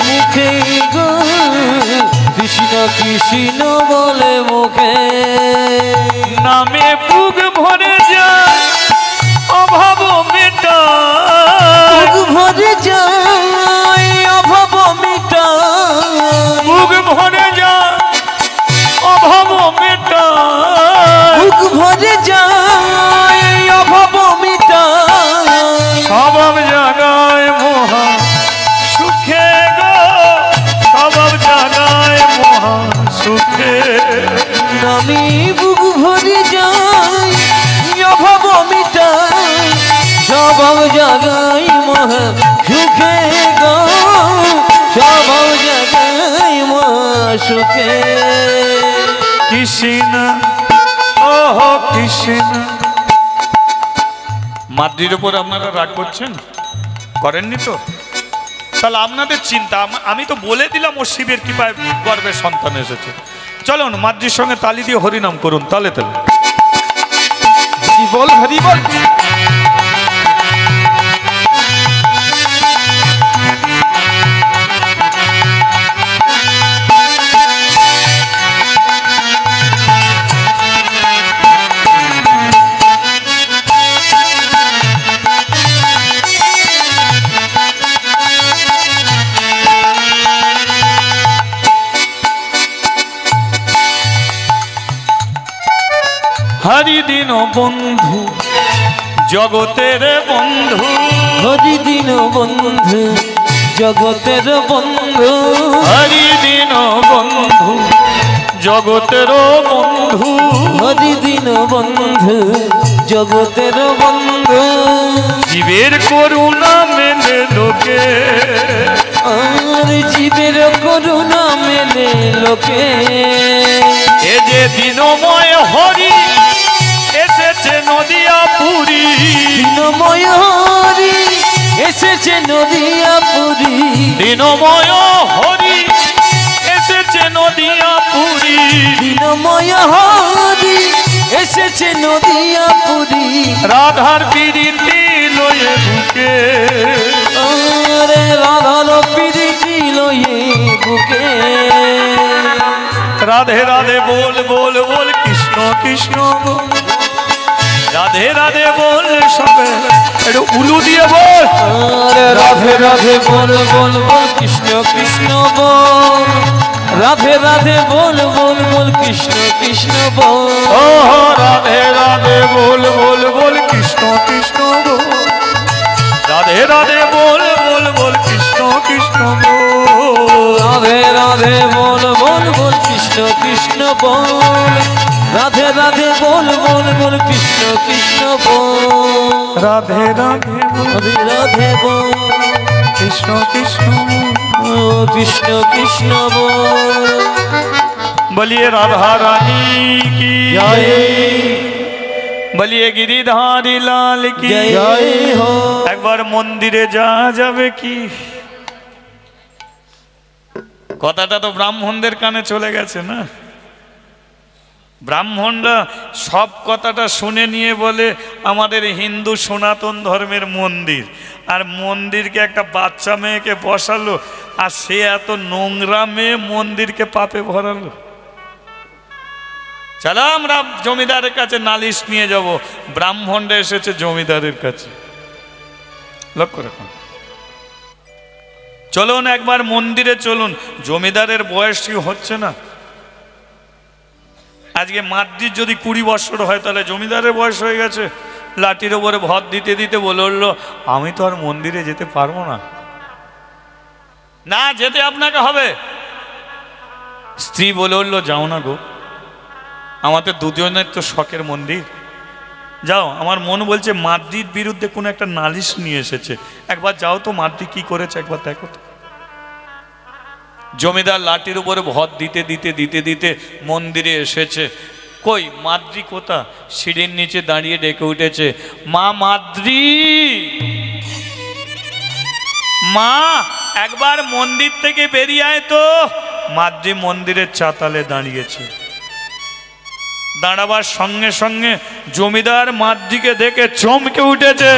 মুখে গো, কৃষ্ণ কৃষ্ণ বলে মুখে। নামে বুক ভরে যায় অভাব মেটায়, বুক ভরে যায় অভাব মেটায়, বুক ভরে যায় অভাব মেটায়, বুক ভরে যায় অভাব মেটায়। স্বভাব জাগায় মহা সুখে গো, স্বভাব জাগায় মহা সুখে। নামে বুক ভরে যায় অভাব মেটায়, স্বভাব জাগাই মহা সুখে গো, স্বভাব জাগাই মহা সুখে। কৃষ্ণ ওহ কৃষ্ণ। মাদ্রির উপর আপনারা রাগ করছেন? করেননি তো? তাহলে আপনাদের চিন্তা, আমি তো বলে দিলাম ও শিবের কৃপায় গর্ভের সন্তান এসেছে। চলুন মাদ্রির সঙ্গে তালি দিয়ে হরিনাম করুন, তালে তালে হরিবল হরিবল। হরি দিন বন্ধু জগতের বন্ধু, হরি দিন বন্ধু জগতের বন্ধু, হরি দিন বন্ধু জগতের বন্ধু, হরি দিন বন্ধু জগতের বন্ধু। জীবের করুণা মেলে লোকে, আর জীবের করুণা মেলে লোকে। এ যে দিনময় হরি এসেছে নদিয়া পুরী, দিনময় হরি এসেছে নদিয়া পুরী, দিনময় হরি এসেছে নদিয়া পুরী, দিনময় হরি এসেছে নদিয়া পুরী। রাধার পিরিতি লয়ে বুকে, আরে রাধার পিরিতি লয়ে বুকে। রাধে রাধে বল বল বল কৃষ্ণ কৃষ্ণ বল, রাধে রাধে বল সবে একটু উলু দিয়ে বল। আরে রাধে রাধে বল বল বল কৃষ্ণ কৃষ্ণ বল, রাধে রাধে বল বল বল কৃষ্ণ কৃষ্ণ বল। ও রাধে রাধে বল বল বল কৃষ্ণ কৃষ্ণ বল, রাধে বল বল বল কৃষ্ণ কৃষ্ণ বল রাধে রাধে বল বল বল কৃষ্ণ কৃষ্ণ বল রাধে রাধে রাধে রাধে বল কৃষ্ণ কৃষ্ণ ও কৃষ্ণ কৃষ্ণ বল বলিয়ে রাধা রানী কি জয় বলিয়ে গিরিধারী লাল কি জয় হো একবার মন্দিরে যা যাবে কি কথাটা তো ব্রাহ্মণদের কানে চলে গেছে না ব্রাহ্মণরা সব কথাটা শুনে নিয়ে বলে আমাদের হিন্দু সনাতন ধর্মের মন্দির আর মন্দিরকে একটা বাচ্চা মেয়েকে বসালো আর সে এত নোংরা মেয়ে মন্দিরকে পাপে ভরালো চলো আমরা জমিদারের কাছে নালিশ নিয়ে যাব ব্রাহ্মণরা এসেছে জমিদারের কাছে লক্ষ্য রাখুন চলুন একবার মন্দিরে চলুন জমিদারের বয়সই হচ্ছে না আজকে মাতৃর যদি 20 বছর হয় তাহলে জমিদারের বয়স হয়ে গেছে লাঠির ওপরে ভর দিতে দিতে বলে উঠলো আমি তো আর মন্দিরে যেতে পারবো না না যেতে আপনাকে হবে স্ত্রী বলে উঠলো যাও না গো আমাদের দুজনের তো শখের মন্দির যাও আমার মন বলছে মাতৃর বিরুদ্ধে কোনো একটা নালিশ নিয়ে এসেছে একবার যাও তো মাতৃ কি করেছে একবার দেখো তো জমিদার লাঠির উপরে ভর দিতে দিতে দিতে দিতে মন্দিরে এসেছে কই মাদ্রি কোথা সিঁড়ির নিচে দাঁড়িয়ে ডেকে উঠেছে মা মাদ্রি মা একবার মন্দির থেকে বেরিয়ে আয় তো মাদ্রি মন্দিরের চাতালে দাঁড়িয়েছে দাঁড়াবার সঙ্গে সঙ্গে জমিদার মাদ্রিকে দেখে চমকে উঠেছে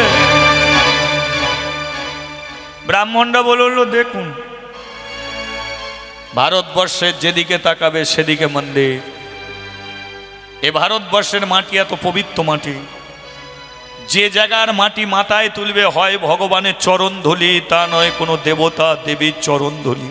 ব্রাহ্মণরা বলল দেখুন ভারতবর্ষের যেদিকে তাকাবে সেদিকে মন্দির এ ভারতবর্ষের মাটি এত পবিত্র মাটি যে জায়গার মাটি মাথায় তুলবে হয় ভগবানের চরণ ধুলি তা নয় কোনো দেবতা দেবীর চরণ ধুলি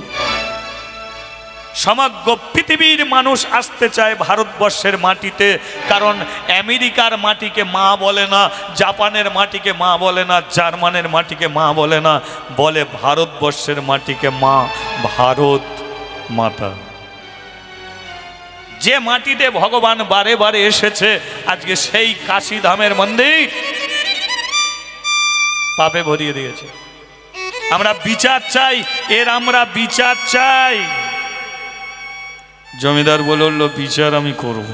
সমগ্র পৃথিবীর মানুষ আসতে চায় ভারতবর্ষের মাটিতে কারণ আমেরিকার মাটিকে মা বলে না জাপানের মাটিকে মা বলে না জার্মানের মাটিকে মা বলে না বলে ভারতবর্ষের মাটিকে মা ভারত মাতা যে মাটিতে ভগবান বারে বারে এসেছে আজকে সেই কাশী ধামের মন্দির পাপে ভরিয়ে দিয়েছে আমরা বিচার চাই এর আমরা বিচার চাই জমিদার বলল বিচার আমি করব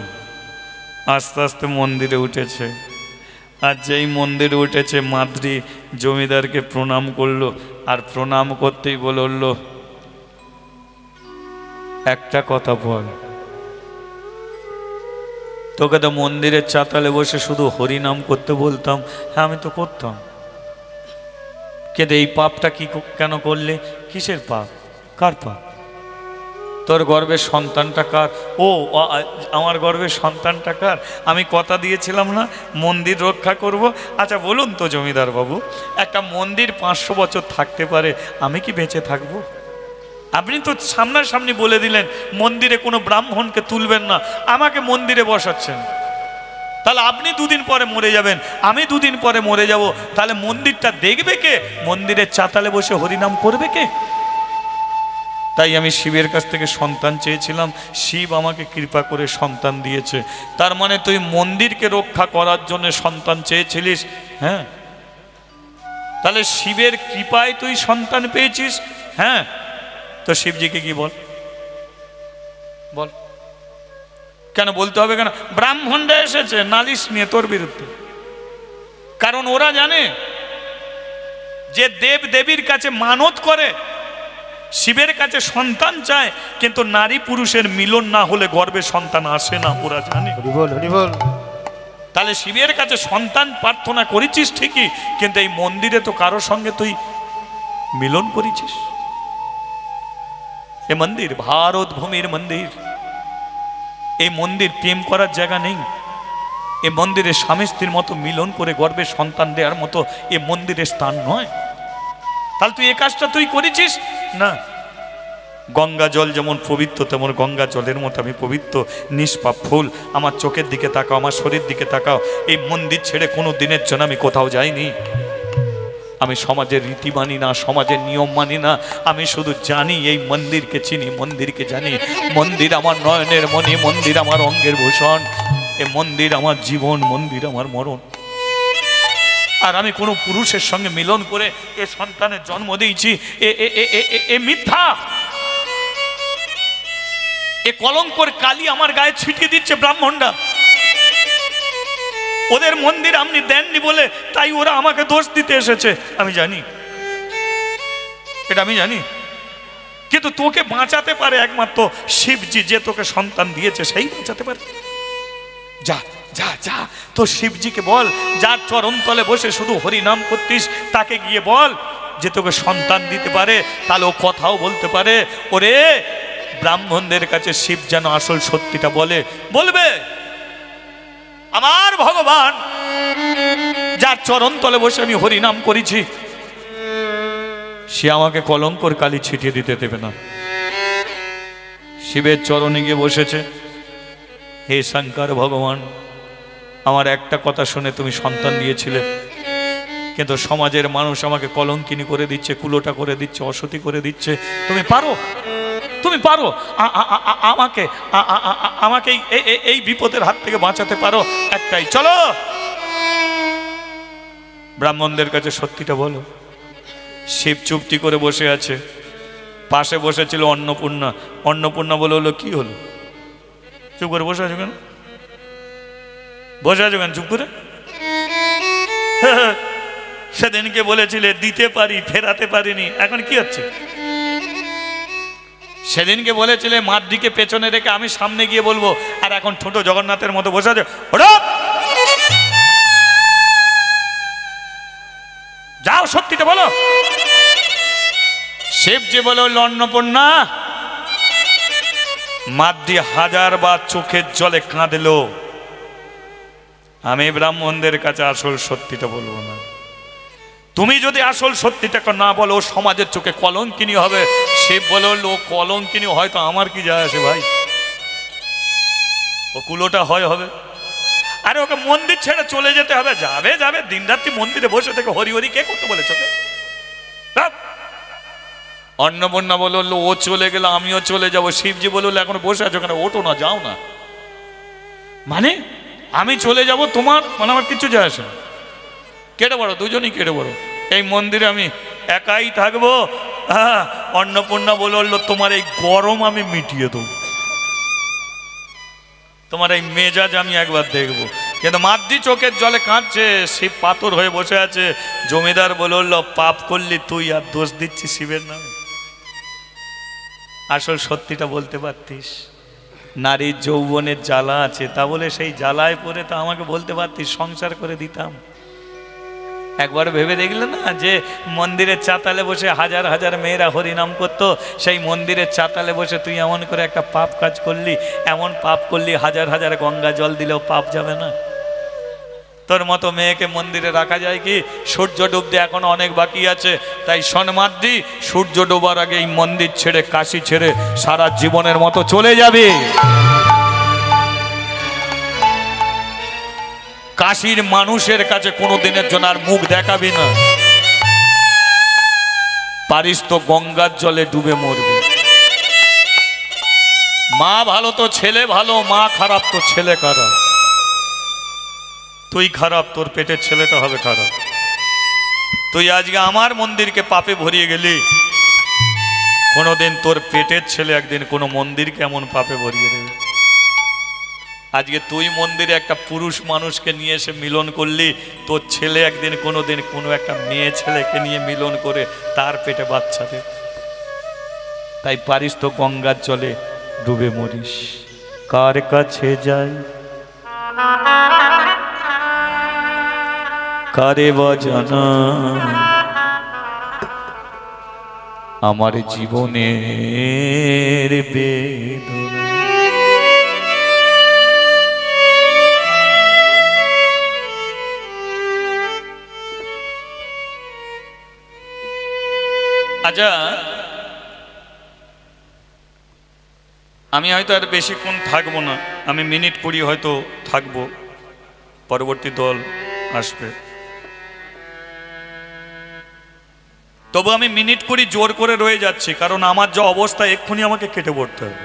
আস্তে আস্তে মন্দিরে উঠেছে আর যেই মন্দিরে উঠেছে মাদ্রি জমিদারকে প্রণাম করলো আর প্রণাম করতেই বলল একটা কথা বল তোকে তো মন্দিরের চাতালে বসে শুধু হরিনাম করতে বলতাম হ্যাঁ আমি তো করতাম কিন্তু এই পাপটা কি কেন করলে কিসের পাপ কার পাপ তোর গর্ভের সন্তানটা কার ও আমার গর্ভের সন্তানটা কার আমি কথা দিয়েছিলাম না মন্দির রক্ষা করব আচ্ছা বলুন তো জমিদার বাবু একটা মন্দির 500 বছর থাকতে পারে আমি কি বেঁচে থাকব আপনি তো সামনাসামনি বলে দিলেন মন্দিরে কোনো ব্রাহ্মণকে তুলবেন না আমাকে মন্দিরে বসাচ্ছেন তাহলে আপনি 2 দিন পরে মরে যাবেন আমি 2 দিন পরে মরে যাব তাহলে মন্দিরটা দেখবে কে মন্দিরের চাতালে বসে হরিনাম করবে কে তাই আমি শিবের কাছ থেকে সন্তান চেয়েছিলাম শিব আমাকে কৃপা করে সন্তান দিয়েছে তার মানে তুই মন্দিরকে রক্ষা করার জন্য সন্তান চেয়েছিলিস হ্যাঁ তাহলে শিবের কৃপায় তুই সন্তান পেয়েছিস হ্যাঁ তো শিবজিকে কি বল বল কেন বলতে হবে কেন ব্রাহ্মণরা এসেছে নালিশ নিয়ে তোর বিরুদ্ধে কারণ ওরা জানে যে দেব দেবীর কাছে মানত করে শিবের কাছে সন্তান চায় কিন্তু নারী পুরুষের মিলন না হলে গর্ভে সন্তান আসে না ওরা জানে হরি বল হরি বল তাহলে শিবের কাছে সন্তান প্রার্থনা করেছিস ঠিকই কিন্তু এই মন্দিরে তো কারোর সঙ্গে তুই মিলন করেছিস এ মন্দির ভারত ভূমির মন্দির এই মন্দির প্রেম করার জায়গা নেই এ মন্দিরে স্বামী স্ত্রীর মতো মিলন করে গর্ভে সন্তান দেওয়ার মতো এ মন্দিরের স্থান নয় তাহলে তুই এ কাজটা তুই করেছিস না গঙ্গা জল যেমন পবিত্র তেমন গঙ্গা জলের মতো আমি পবিত্র নিষ্পাপ ফুল আমার চোখের দিকে তাকাও আমার শরীর দিকে তাকাও এই মন্দির ছেড়ে কোনো দিনের জন্য আমি কোথাও যাইনি আমি সমাজের রীতি মানি না, সমাজের নিয়ম মানি না, আমি শুধু জানি এই মন্দিরকে চিনি, মন্দিরকে জানি। মন্দির আমার নয়নের মণি, মন্দির আমার অঙ্গের ভূষণ, এ মন্দির আমার জীবন, মন্দির আমার মরণ। আর আমি কোনো পুরুষের সঙ্গে মিলন করে এ সন্তানের জন্ম দিয়েছি, এ মিথ্যা। এ কলঙ্কর কালি আমার গায়ে ছিটিয়ে দিচ্ছে ব্রাহ্মণরা। ওদের মন্দির আপনি দেননি বলে তাই ওরা আমাকে দোষ দিতে এসেছে, আমি জানি, এটা আমি জানি। কিন্তু তোকে বাঁচাতে পারে একমাত্র শিবজি, যে তোকে সন্তান দিয়েছে সেই বাঁচাতে পারে। যা যা যা, তো শিবজিকে বল, যার চরণ তলে বসে শুধু হরি নাম করতিস, তাকে গিয়ে বল যে তোকে সন্তান দিতে পারে, তাহলে ও কথাও বলতে পারে। ওরে ব্রাহ্মণদের কাছে শিব যেন আসল সত্যিটা বলবে। আমার ভগবান যার চরণ তলে বসে আমি হরি নাম করেছি, সে আমাকে কলঙ্কর কালি ছিটিয়ে দিতে দেবে না। শিবের চরণে গিয়ে বসেছে, হে শঙ্কর ভগবান, আমার একটা কথা শুনে তুমি সন্তান দিয়েছিলে, কিন্তু সমাজের মানুষ আমাকে কলঙ্কিনী করে দিচ্ছে, কুলোটা করে দিচ্ছে, অসতী করে দিচ্ছে। তুমি পারো, তুমি পারো আমাকে আমাকে এই বিপদের হাত থেকে বাঁচাতে পারো, একটাই, চলো ব্রাহ্মণদের কাছে সত্যিটা বলো। শিব চুপটি করে বসে আছে, পাশে বসেছিল অন্নপূর্ণা। অন্নপূর্ণা বলে, কি হলো? চুপ করে বসে আছো কেন? বসে আছো কেন চুপ করে? সেদিনকে বলেছিলে দিতে পারি, ফেরাতে পারিনি, এখন কি হচ্ছে? সেদিনকে বলেছিলে মাদ্রিকে পেছনে রেখে আমি সামনে গিয়ে বলবো, আর এখন ছোট জগন্নাথের মতো বসে আছো। যাও সত্যিটা বলো। শিব যে বলো, অন্নপূর্ণা, মাদ্রি 1000 বার চোখের জলে কাঁদলো, আমি ব্রাহ্মণদের কাছে আসল সত্যিটা বলবো না। তুমি যদি আসল সত্যিটা না বলো, সমাজের চোখে কলঙ্কিনী হবে। শিব বলে, ও কলঙ্কিনী হয়তো আমার কি যায় আসে ভাই, ও কুলোটা হবে। আরে ওকে মন্দির ছেড়ে চলে যেতে হবে। যাবে যাবে, দিন রাত্রি মন্দিরে বসে থেকে হরি হরি কে করতে বলেছ? অন্নপূর্ণা বললো, ও চলে গেলে আমিও চলে যাব। শিবজি বললো, এখন বসে আছো কেন, ওঠো না, যাও না। মানে আমি চলে যাব, তোমার মানে আমার কিছু যায় আসে না। কেটে পড়ো, দুজনই কেটে পড়ো, এই মন্দিরে আমি একাই থাকবো। হ্যাঁ, অন্নপূর্ণা বললো, তোমার এই গরম আমি মিটিয়ে দেবো, তোমার এই মেজাজ আমি একবার দেখবো। কিন্তু মাদ্রি চোখের জলে কাঁদছে, শিব পাথর হয়ে বসে আছে। জমিদার বললো, পাপ করলি তুই, আর দোষ দিচ্ছিস শিবের নামে। আসল সত্যিটা বলতে পারতিস। নারীর যৌবনের জ্বালা আছে, তা বলে সেই জ্বালায় পড়ে তো আমাকে বলতে পারতিস, সংসার করে দিতাম। একবার ভেবে দেখলে না যে মন্দিরের চাতালে বসে 1000 1000 মেয়েরা হরিনাম করতো, সেই মন্দিরের চাতালে বসে তুই এমন করে একটা পাপ কাজ করলি, এমন পাপ করলি, 1000 1000 গঙ্গা জল দিলেও পাপ যাবে না। তোর মতো মেয়েকে মন্দিরে রাখা যায় কি? সূর্য ডুবতে এখন অনেক বাকি আছে, তাই সন্মাদ্রি সূর্য ডোবার আগে এই মন্দির ছেড়ে, কাশি ছেড়ে সারা জীবনের মতো চলে যাবে। কাশীর মানুষের কাছে কোনো দিনের জন্য আর মুখ দেখাবি না, পারিস তো গঙ্গার জলে ডুবে মরবি। মা ভালো তো ছেলে ভালো, মা খারাপ তো ছেলে খারাপ। তুই খারাপ, তোর পেটের ছেলেটা হবে খারাপ। তুই আজকে আমার মন্দিরকে পাপে ভরিয়ে গেলি, কোনোদিন তোর পেটের ছেলে একদিন কোনো মন্দিরকে এমন পাপে ভরিয়ে দেবে। আজকে তুই মন্দিরে একটা পুরুষ মানুষকে নিয়ে এসে মিলন করলি, তোর ছেলে একদিন কোনোদিন কোনো একটা মেয়ে ছেলেকে নিয়ে মিলন করে তার পেটে বাচ্চা দেবে। তাই পারিস তো গঙ্গার জলে ডুবে মরিস। কার কাছে যাই, কারে বাজানা আমার জীবনের বেদনা। আচ্ছা, আমি হয়তো আর বেশিক্ষণ থাকবো না, আমি মিনিট 20 হয়তো থাকবো, পরবর্তী দল আসবে। তবু আমি মিনিট করি জোর করে রয়ে যাচ্ছি, কারণ আমার যা অবস্থা এক্ষুনি আমাকে কেটে পড়তে হবে।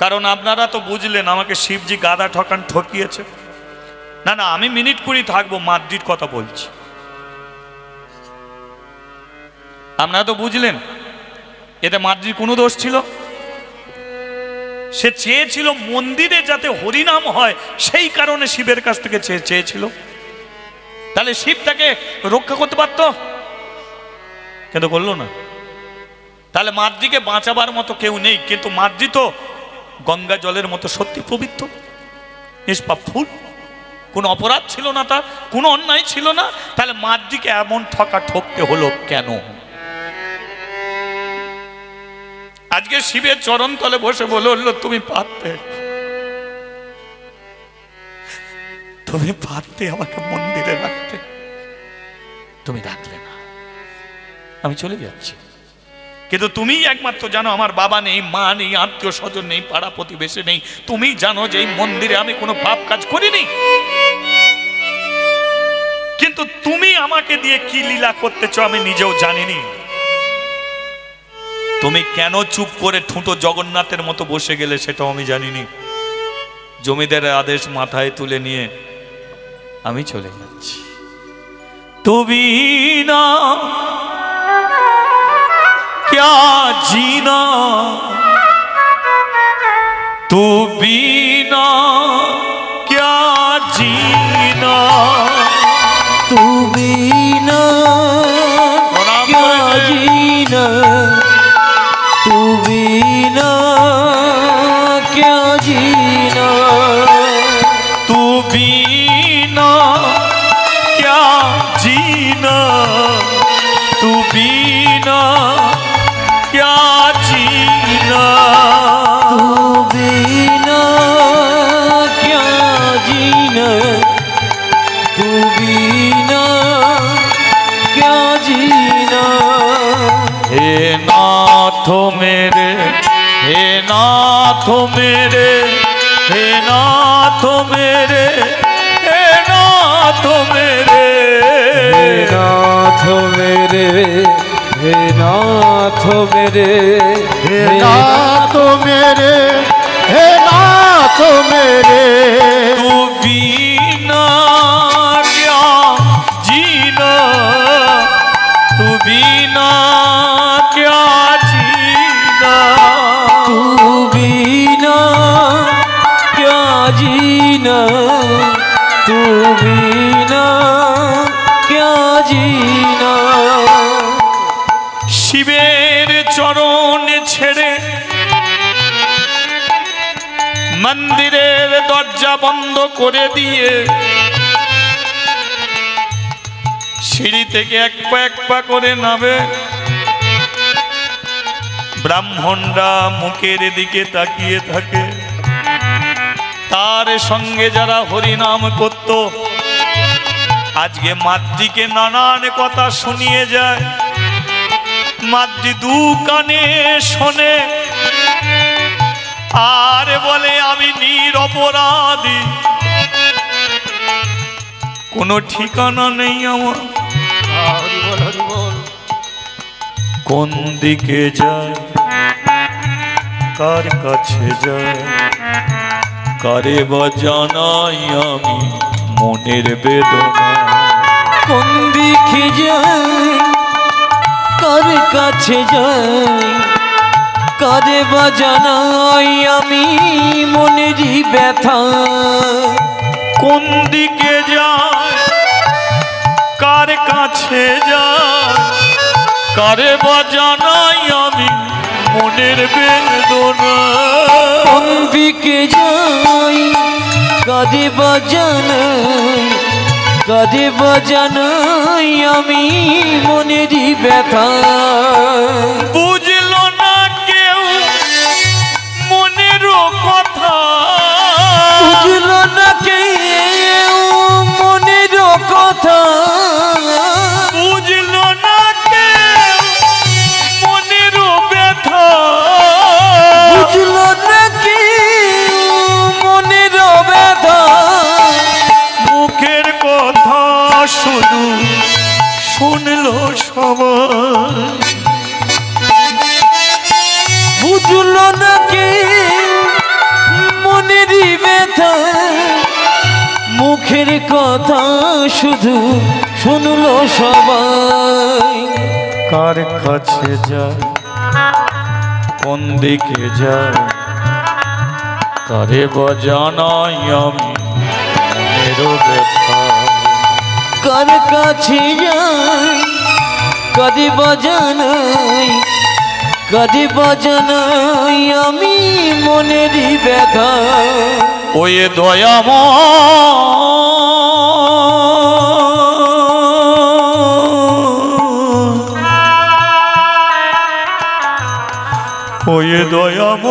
কারণ আপনারা তো বুঝলেন আমাকে শিবজি গাদা ঠকিয়েছে। না না, আমি মিনিট কুড়ি থাকবো, মাদ্রির কথা বলছি। আপনারা তো বুঝলেন এতে মাদ্রির কোনো দোষ ছিল? সে চেয়েছিল মন্দিরে যাতে হরিনাম হয়, সেই কারণে শিবের কাছ থেকে চেয়েছিল। তাহলে শিব তাকে রক্ষা করতে পারত, কিন্তু করলো না। তাহলে মাদ্রিকে বাঁচাবার মতো কেউ নেই, কিন্তু মাদ্রি তো গঙ্গা জলের মতো সত্যি পবিত্র, নিষ্পাপ ফুল, কোনো অপরাধ ছিল না, তার কোনো অন্যায় ছিল না। তাহলে মাদ্রিকে এমন ঠকতে হলো কেন? আজকে শিবের চরণ তলে বসে বলল, তুমি পারতে আমাকে মন্দিরে রাখতে, তুমি রাখলে না, আমি চলে যাচ্ছি। কিন্তু তুমি একমাত্র জানো আমার বাবা নেই, মা নেই, আত্মীয় স্বজন নেই, পাড়া প্রতিবেশী নেই। তুমি জানো যে এই মন্দিরে আমি কোনো পাপ কাজ করিনি, কিন্তু তুমি আমাকে দিয়ে কি লীলা করতেছ আমি নিজেও জানিনি। তুমি কেন চুপ করে ঠুঁটো জগন্নাথের মতো বসে গেলে সেটাও আমি জানিনি। জমিদারের আদেশ মাথায় তুলে নিয়ে আমি চলে যাচ্ছি। তুমি না क्या जीना, तू बिना क्या जीना, तू बिना क्या जीना, तू बिना क्या जीना, तू बिना क्या जीना, तू बिना क्या जीना, तू बिना क्या जीना, तू बिना क्या जीना। हे नाथ मेरे, हे नाथ मेरे, हे नाथ मेरे, हे नाथ मेरे, हे नाथ मेरे, हे नाथ मेरे, हे नाथ मेरे, हे नाथ मेरे, तू बिना क्या जीना, तू बिना क्या जीना, तू बिना क्या जीना, तू बिना क्या जीना। শিবের চরণ ছেড়ে মন্দিরের দরজা বন্ধ করে দিয়ে সিঁড়ি থেকে এক পা করে নামে। ব্রাহ্মণরা মুখের দিকে তাকিয়ে থাকে। তার সঙ্গে যারা হরিনাম করত আজকে মাদ্রিকে নানান কথা শুনিয়ে যায়। মাদ্রি দু কানে শোনে আর বলে আমি নিরপরাধী, কোনো ঠিকানা নেই আমার, হরি বল হরি বল। কোন দিকে যায় কার কাছে যায় কারে বা জানাই আমি মনের বেদনা। কোন দিকে যাই কার কাছে যাই কারে বা জানাই আমি মনেরই ব্যথা। কোন দিকে যায় কার কাছে যায় কারে বা জানাই আমি মনের বেদনা। কোন দিকে যাই কারে বা জানাই কারে বা জানাই আমি মনেরই ব্যথা। বুঝলো না কেউ মনেরও কথা, বুঝলো না কেউ মনেরও কথা, বুঝলো না কেউ মনেরও ব্যথা, বুঝলো না কেউ মনেরও ব্যথা। মুখের কথা শুধু শুনে বুঝলো না কে মনেরই ব্যথা, মুখের কথা শুধু শুনলো সবাই। কার কাছে যায়, কোন দিকে যায়, কারে বাজানাই আমি মনেরও ব্যথা। কার কাছে যাই কাঁদে বাজানাই, কাঁদে বাজানাই আমি মনেরই ব্যথা। ওই দয়াময়, ওই দয়াময়,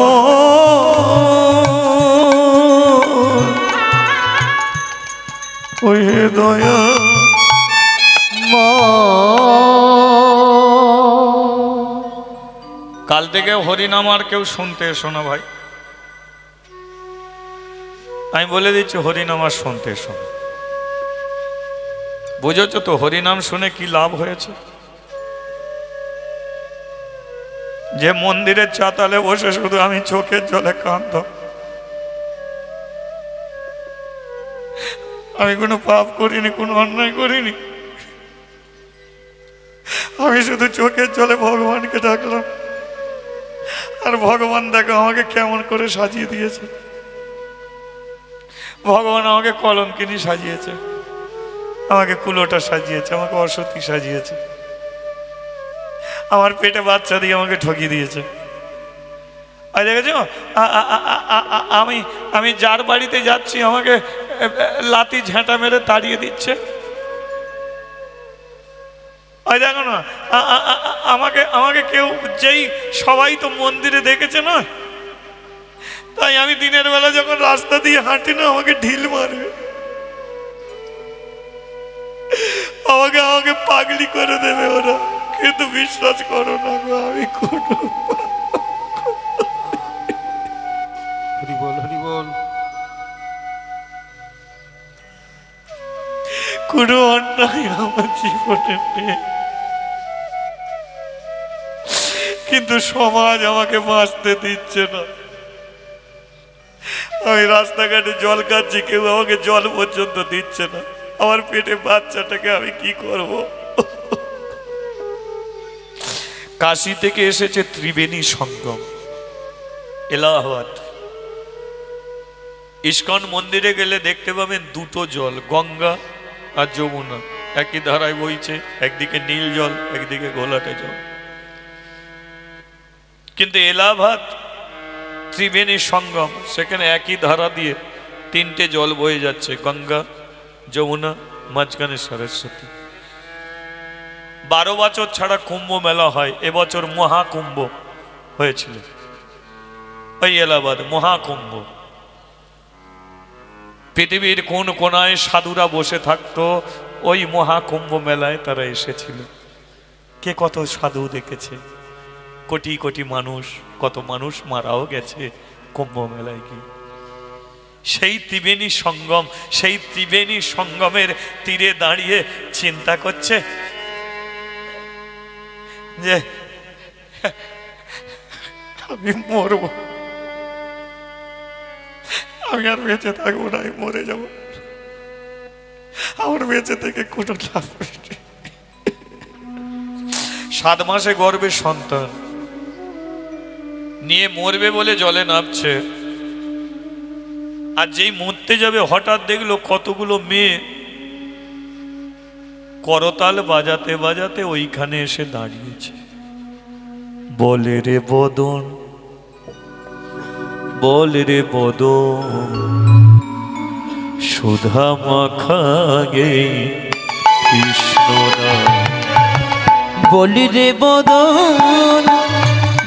ওই দয়া কাল থেকে হরিনাম আর কেউ শুনতে এসো না ভাই, আমি বলে দিচ্ছি হরিনাম আর শুনতে এসো না। বুঝেছ তো হরিনাম শুনে কি লাভ হয়েছে? যে মন্দিরের চাতালে বসে শুধু আমি চোখের জলে কাঁদতাম, আমি কোনো পাপ করিনি, কোনো অন্যায় করিনি, আমি শুধু চোখের জলে ভগবানকে ডাকলাম। আর ভগবান দেখো আমাকে কেমন করে সাজিয়ে দিয়েছে। ভগবান আমাকে কলঙ্কিনী সাজিয়েছে, আমাকে কুলোটা সাজিয়েছে, আমাকে অসতী সাজিয়েছে, আমার পেটে বাচ্চা দিয়ে আমাকে ঠকিয়ে দিয়েছে। আর দেখেছো আমি আমি যার বাড়িতে যাচ্ছি আমাকে লাতি ঝাঁটা মেরে তাড়িয়ে দিচ্ছে। দেখো না আমাকে আমাকে কেউ, যেই সবাই তো মন্দিরে দেখেছে না, তাই আমি দিনের বেলা যখন রাস্তা দিয়ে হাঁটি না আমাকে ঢিল মারবে, আমাকে আমাকে পাগলি করে দেবে ওরা। কিন্তু বিশ্বাস করো না গো, আমি কোনো অন্যায় আমার জীবনে নেই, কিন্তু সমাজ আমাকে বাঁচতে দিচ্ছে না। আমি রাস্তাঘাটে জল খাচ্ছি, কেউ আমাকে জল পর্যন্ত দিচ্ছে না। আমার পেটে বাচ্চাটাকে আমি কি করব? কাশী থেকে এসেছে ত্রিবেণী সঙ্গম, এলাহাবাদ। ইস্কন মন্দিরে গেলে দেখতে পাবেন দুটো জল, গঙ্গা আর যমুনা একই ধারায় বইছে, একদিকে নীল জল, একদিকে ঘোলাটে জল। কিন্তু এলাহাবাদ ত্রিবেণী সঙ্গম, সেখানে একই ধারা দিয়ে তিনটে জল বয়ে যাচ্ছে, গঙ্গা, যমুনা, মাঝখানে সরস্বতী। 12 বছর ছাড়া কুম্ভ মেলা হয়, এবছর মহাকুম্ভ হয়েছিল ওই এলাহাবাদ, মহাকুম্ভ। পৃথিবীর কোন কোনায় সাধুরা বসে থাকতো, ওই মহাকুম্ভ মেলায় তারা এসেছিল। কে কত সাধু দেখেছে, কোটি কোটি মানুষ, কত মানুষ মারাও গেছে কুম্ভ মেলায় গিয়ে। সেই ত্রিবেণী সঙ্গম, সেই ত্রিবেণী সঙ্গমের তীরে দাঁড়িয়ে চিন্তা করছে যে আমি মরব, আমি আর বেঁচে থাকবো না, আমি মরে যাব, আমার বেঁচে থেকে কোনো লাভ নেই। 7 মাসে গর্ভে সন্তান নিয়ে মরবে বলে জলে নামছে, আর যেই মরতে যাবে হঠাৎ দেখলো কতগুলো মেয়ে করতাল বাজাতে বাজাতে ওইখানে এসে দাঁড়িয়েছে। বলে রে বদন, বলে রে বদন, সুধা মাখা গে কৃষ্ণ নাম। বলি রে বদন,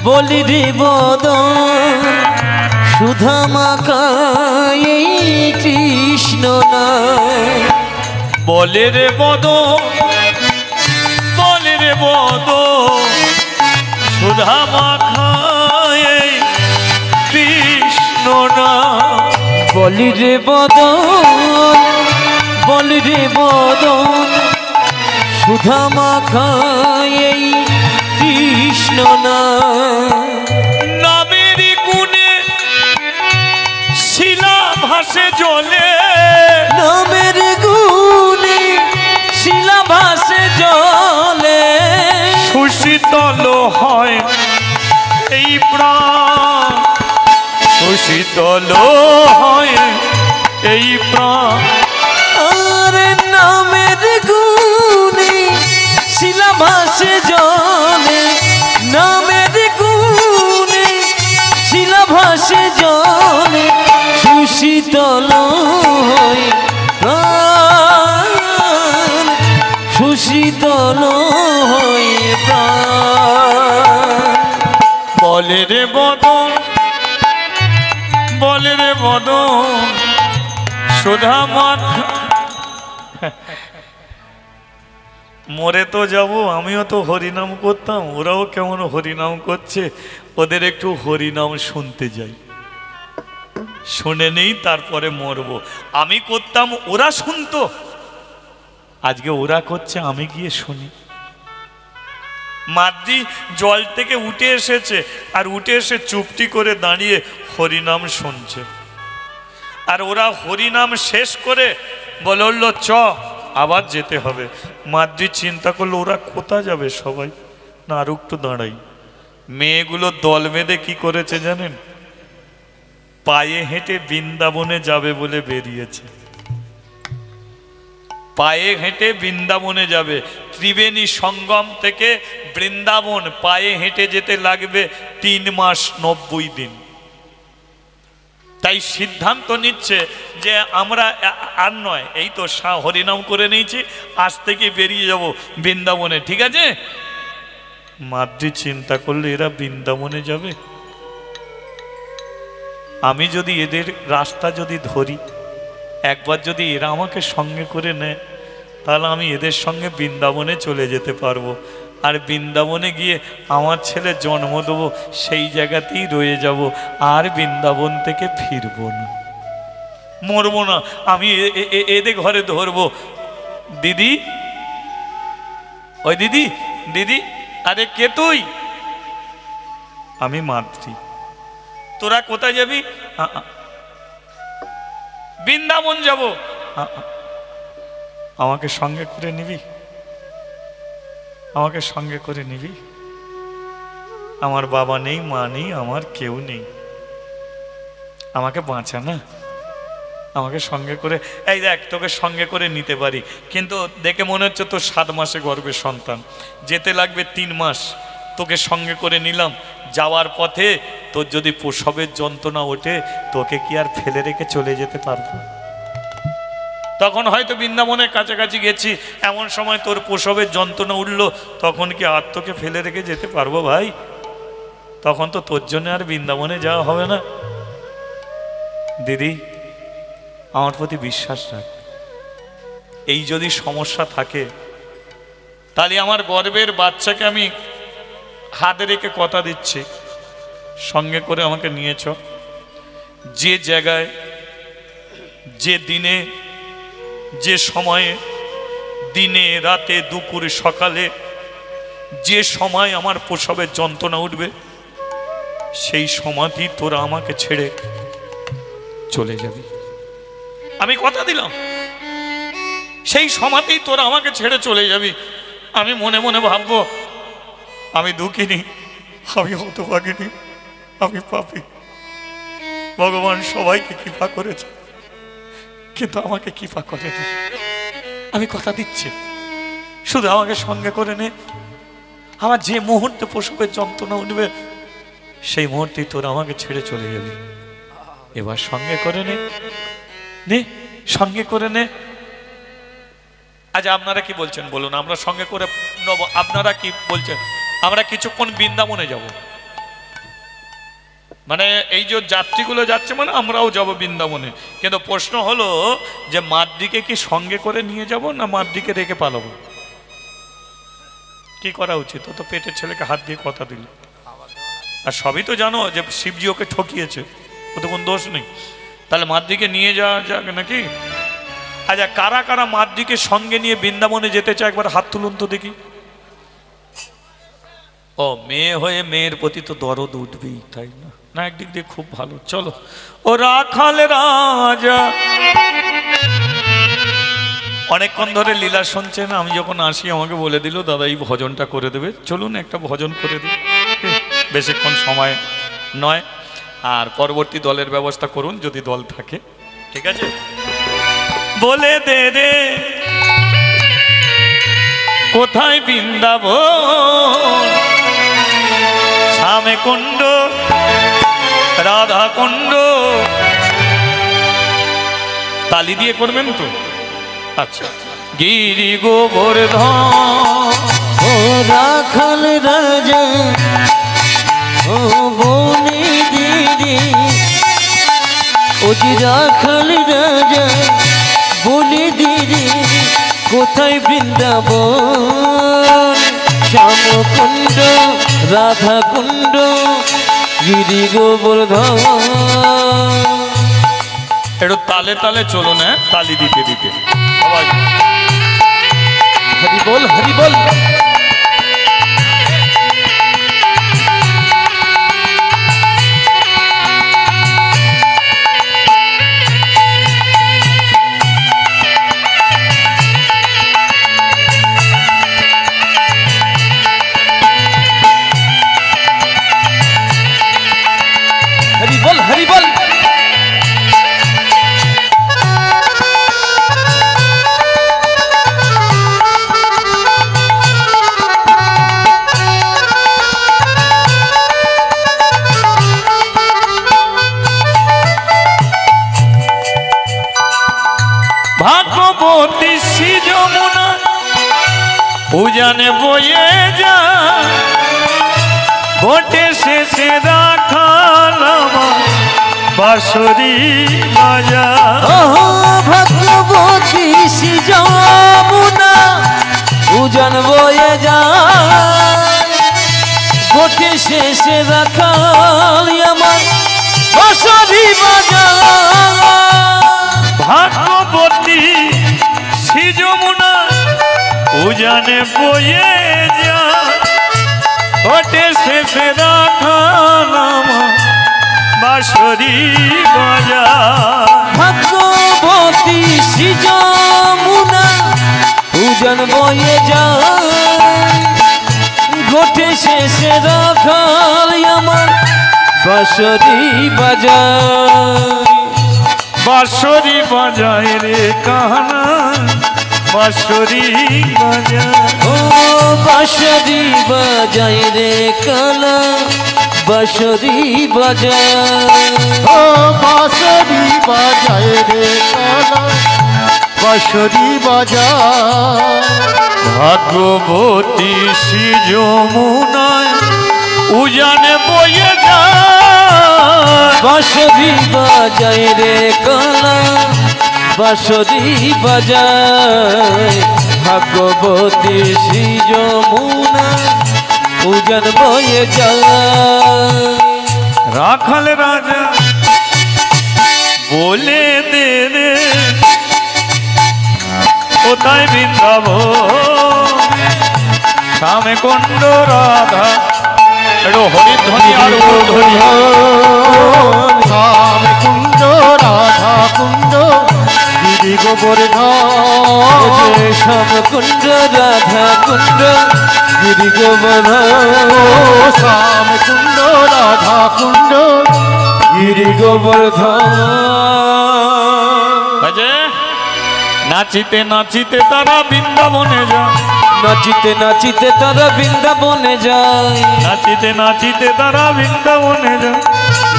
বলি রে বদন, সুধা মাখা এই কৃষ্ণ নাম। বলে রে বদন, বলে রে বদন, সুধা মাখা এই কৃষ্ণ নাম। বলি রে বদন, বলি রে বদন, সুধা মাখা এই কৃষ্ণ নাম। নামে প্রাণ সুশীতল হয় এই প্রাণ। আর নামের গুণে শিলা ভাসে জলে, নামের গুণে শিলা ভাসে জলে, সুশীতল হয় প্রাণ, সুশীতল হয় প্রাণ। বলে রে বদন, বলে রে বদন সুধা মাখা। মরে তো যাব, আমিও তো হরিনাম করতাম, ওরাও কেমন হরিনাম করছে, ওদের একটু হরিনাম শুনতে যাই, শুনে নেই তারপরে মরবো। আমি করতাম, ওরা শুনতো, আজকে ওরা করছে, আমি গিয়ে শুনি। মাদ্রি জল থেকে উঠে এসেছে, আর উঠে এসে চুপটি করে দাঁড়িয়ে হরিনাম শুনছে। আর ওরা হরিনাম শেষ করে বলল চ আবার যেতে হবে। মাদ্রি চিন্তা করলো ওরা কোথায় যাবে সবাই, না আর একটু দাঁড়াই। মেয়েগুলো দল বেঁধে কি করেছে জানেন, পায়ে হেঁটে বৃন্দাবনে যাবে বলে বেরিয়েছে। পায়ে হেঁটে বৃন্দাবনে যাবে। ত্রিবেণী সঙ্গম থেকে বৃন্দাবন পায়ে হেঁটে যেতে লাগবে 3 মাস 90 দিন। তাই সিদ্ধান্ত নিচ্ছে যে আমরা আর নয়, এই তো হরিনাম করে নিয়েছি, আজ থেকে বেরিয়ে যাব বৃন্দাবনে, ঠিক আছে। মাদ্রি চিন্তা করলে এরা বৃন্দাবনে যাবে, আমি যদি এদের রাস্তা যদি ধরি, একবার যদি এরা আমাকে সঙ্গে করে নেয়, তাহলে আমি এদের সঙ্গে বৃন্দাবনে চলে যেতে পারবো। আর বৃন্দাবনে গিয়ে আমার ছেলে জন্ম দেবো, সেই জায়গাতেই রয়ে যাব, আর বৃন্দাবন থেকে ফিরবো না, মরবো না। আমি এদের ঘরে ধরবো। দিদি, ওই দিদি, দিদি, আরে কে তুই? আমি মাদ্রি। তোরা কোথায় যাবি? বৃন্দাবন যাব। আমাকে সঙ্গে করে নিবি? আমাকে সঙ্গে করে নিবি? আমার বাবা নেই, মা নেই, আমার কেউ নেই, আমাকে বাঁচা না, আমাকে সঙ্গে করে। এই দেখ, তোকে সঙ্গে করে নিতে পারি, কিন্তু দেখে মনে হচ্ছে তোর 7 মাসে গর্ভের সন্তান, যেতে লাগবে 3 মাস। তোকে সঙ্গে করে নিলাম, যাওয়ার পথে তোর যদি প্রসবের যন্ত্রণা ওঠে, তোকে কি আর ফেলে রেখে চলে যেতে পারবো? তখন হয়তো বৃন্দাবনের কাছাকাছি গেছি, এমন সময় তোর প্রসবের যন্ত্রণা উঠলো, তখন কি আর তোকে ফেলে রেখে যেতে পারবো ভাই? তখন তো তোর জন্য আর বৃন্দাবনে যাওয়া হবে না। দিদি, আমার প্রতি বিশ্বাস রাখ। এই যদি সমস্যা থাকে, তাহলে আমার গর্ভের বাচ্চাকে আমি হাতে রেখে কথা দিচ্ছি, সঙ্গে করে আমাকে নিয়েছ। যে জায়গায়, যে দিনে, যে সময়ে, দিনে রাতে দুপুরে সকালে, যে সময় আমার প্রসবের যন্ত্রণা উঠবে, সেই সময়তেই তোরা আমাকে ছেড়ে চলে যাবি। আমি কথা দিলাম, সেই সময়তেই তোরা আমাকে ছেড়ে চলে যাবি। আমি মনে মনে ভাববো, আমি দুঃখিনী, আমি হতভাগিনী, আমি পাপী। ভগবান সবাইকে কৃপা করেছে, কিন্তু আমাকে কৃপা করেনি। আমি কথা দিচ্ছি, শুধু আমাকে সঙ্গে করে নে। আমার যে মুহূর্তে প্রসবের যন্ত্রণা উঠবে, সেই মুহূর্তেই তোরা আমাকে ছেড়ে চলে যাবি। এবার সঙ্গে করে নে, নে, সঙ্গে করে নে। আচ্ছা, আপনারা কি বলছেন বলুন? আমরা সঙ্গে করে নেব, আপনারা কি বলছেন? আমরা কিছুক্ষণ বৃন্দাবনে যাব, মানে এই যে যাত্রীগুলো যাচ্ছে, মানে আমরাও যাব বৃন্দাবনে। কিন্তু প্রশ্ন হলো যে মাদ্রিকে কি সঙ্গে করে নিয়ে যাব, না মাদ্রিকে রেখে পালাবো? কি করা উচিত? ও তো পেটের ছেলেকে হাত দিয়ে কথা দিল, আর সবই তো জানো যে শিবজি ওকে ঠকিয়েছে, ও তো কোনো দোষ নেই। তাহলে মাদ্রিকে নিয়ে যাওয়া যাক নাকি? আচ্ছা, কারা কারা মাদ্রিকে সঙ্গে নিয়ে বৃন্দাবনে যেতে চায়, একবার হাত তুলুন তো দেখি। ও, মেয়ে হয়ে মেয়ের প্রতি তো দরদ উঠবেই, তাই না? না, একদিক দিয়ে খুব ভালো। চলো। ও রাখাল রাজা অনেকক্ষণ ধরে লীলা শুনছেন, আমি যখন আসি আমাকে বলে দিল দাদা এই ভজনটা করে দেবে, চলুন একটা ভজন করে দিই, বেশিক্ষণ সময় নয়। আর পরবর্তী দলের ব্যবস্থা করুন যদি দল থাকে, ঠিক আছে? বলে দে রে কোথায় বৃন্দাবন, শ্যামে কুণ্ড রাধা কুণ্ড। তালি দিয়ে করবেন তো? আচ্ছা। গিরি গোবর্ধন ও রাখাল রাজা ও বনি দিদি, ও যে রাখাল রাজা বলি দিদি কোথায় বৃন্দাবন, শ্যাম কুণ্ড রাধা কুণ্ড গিরি গোবর্ধন। একটু তালে তালে চলুন, হ্যাঁ, তালি দিতে দিতে সবাই। হরি বল হরি বল। হরি বল হরি বল। ভাগবতী শ্রী যমুনা উজানে বয়ে যা, ঘটে শেষে রাখাল আমার বাঁশরি বাজা। ভগবতী শ্রী যমুনা উজান বয়ে যায়, ঘটে শেষে রাখাল আমার বাঁশরি বাজা। ভাগবতী শ্রী যমুনা উজানে বয়ে যা, ঘটে শেষে রাখাল আমার বাঁশরি বাজা। ভগবতী শ্রী যমুনা উজান বয়ে যায়, ঘটে শেষে রাখাল আমার বাঁশরি বাজায়। বাঁশরি বাজায় রে কাহনা, বাঁশরি বাজায়। ও বাঁশরি বাজায় রে কালা, বাঁশরি বাজায়। ও বাঁশরি বাজায় রে কালা, বাঁশরি বাজায়। ভাগবতী শ্রী যমুনায় উজানে বয়ে যায়, বাঁশরি বাজায় রে কালা, বাঁশরি বাজায়। ভাগবতী শ্রী যমুনা উজান বয়ে যায়। রাখাল রাজা বলে দে রে কোথায় বৃন্দাবন, শ্যামে কুণ্ড রাধা। একটু হরিধ্বনি আর উর্ধ্বনি। শ্যাম কুণ্ড রাধা কুণ্ড গিরি গোবর্ধন। শ্যাম কুণ্ড রাধা কুণ্ড গিরি গোবর্ধন। শ্যাম কুণ্ড রাধা কুণ্ড গিরি গোবর্ধন। বাজে নাচিতে নাচিতে তারা বৃন্দাবনে যায়, নাচিতে নাচিতে তারা বৃন্দাবনে যায়, নাচিতে নাচিতে তারা বৃন্দাবনে যায়।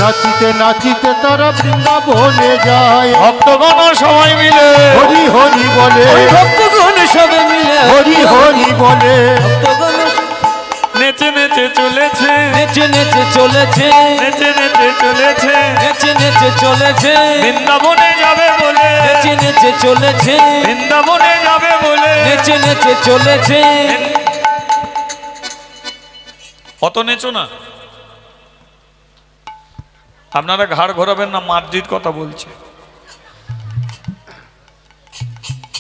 নাচিতে নাচিতে তারা বৃন্দাবনে যায়। ভক্তগণ সবাই মিলে হরি হরি বলে, ওই ভক্তগণ সবে মিলে হরি হরি বলে। ভক্তগণ নেচে নেচে চলেছে, নেচে নেচে চলেছে, নেচে নেচে চলেছে, নেচে নেচে চলেছে, বৃন্দাবনে যাবে বলে, নেচে নেচে চলেছে, বৃন্দাবনে যাবে বলে। নেচে নেচে চলেছে। অত নেচো না, আপনারা ঘাড় ঘোরাবেন না, মার্জিত কথা বলছে।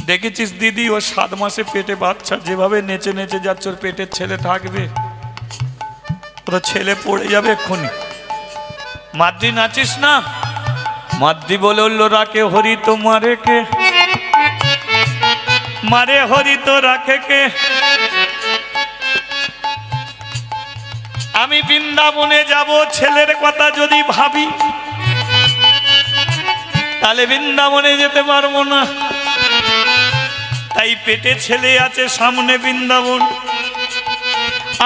দেখেছিস দিদি, ও 7 মাসে পেটে বাচ্চা, যেভাবে নেচে নেচে যাচ্ছে ওর পেটের ছেলে থাকবে, ওর ছেলে পড়ে যাবে এক্ষুনি। মাদ্রি নাচিস না, মাদ্রি বলে উঠলো রাখে হরি তো মারে কে, মারে হরি তো রাখে কে। আমি বৃন্দাবনে যাব ছেলের কথা যদি ভাবি তাহলে বৃন্দাবনে যেতে পারবো না। তাই পেটে ছেলে আছে, সামনে বৃন্দাবন,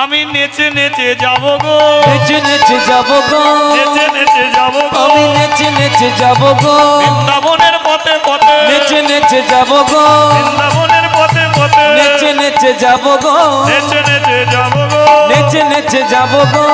আমি নেচে নেচে যাব গো, নেচে নেচে যাব গো, নেচে নেচে যাব গো, আমি নেচে নেচে যাব গো, বৃন্দাবনের পথে পথে, নেচে নেচে যাব গো, বৃন্দাবনের পথে পথে, নেচে নেচে যাব গো, নেচে নেচে যাব গো, নেচে নেচে যাব গো।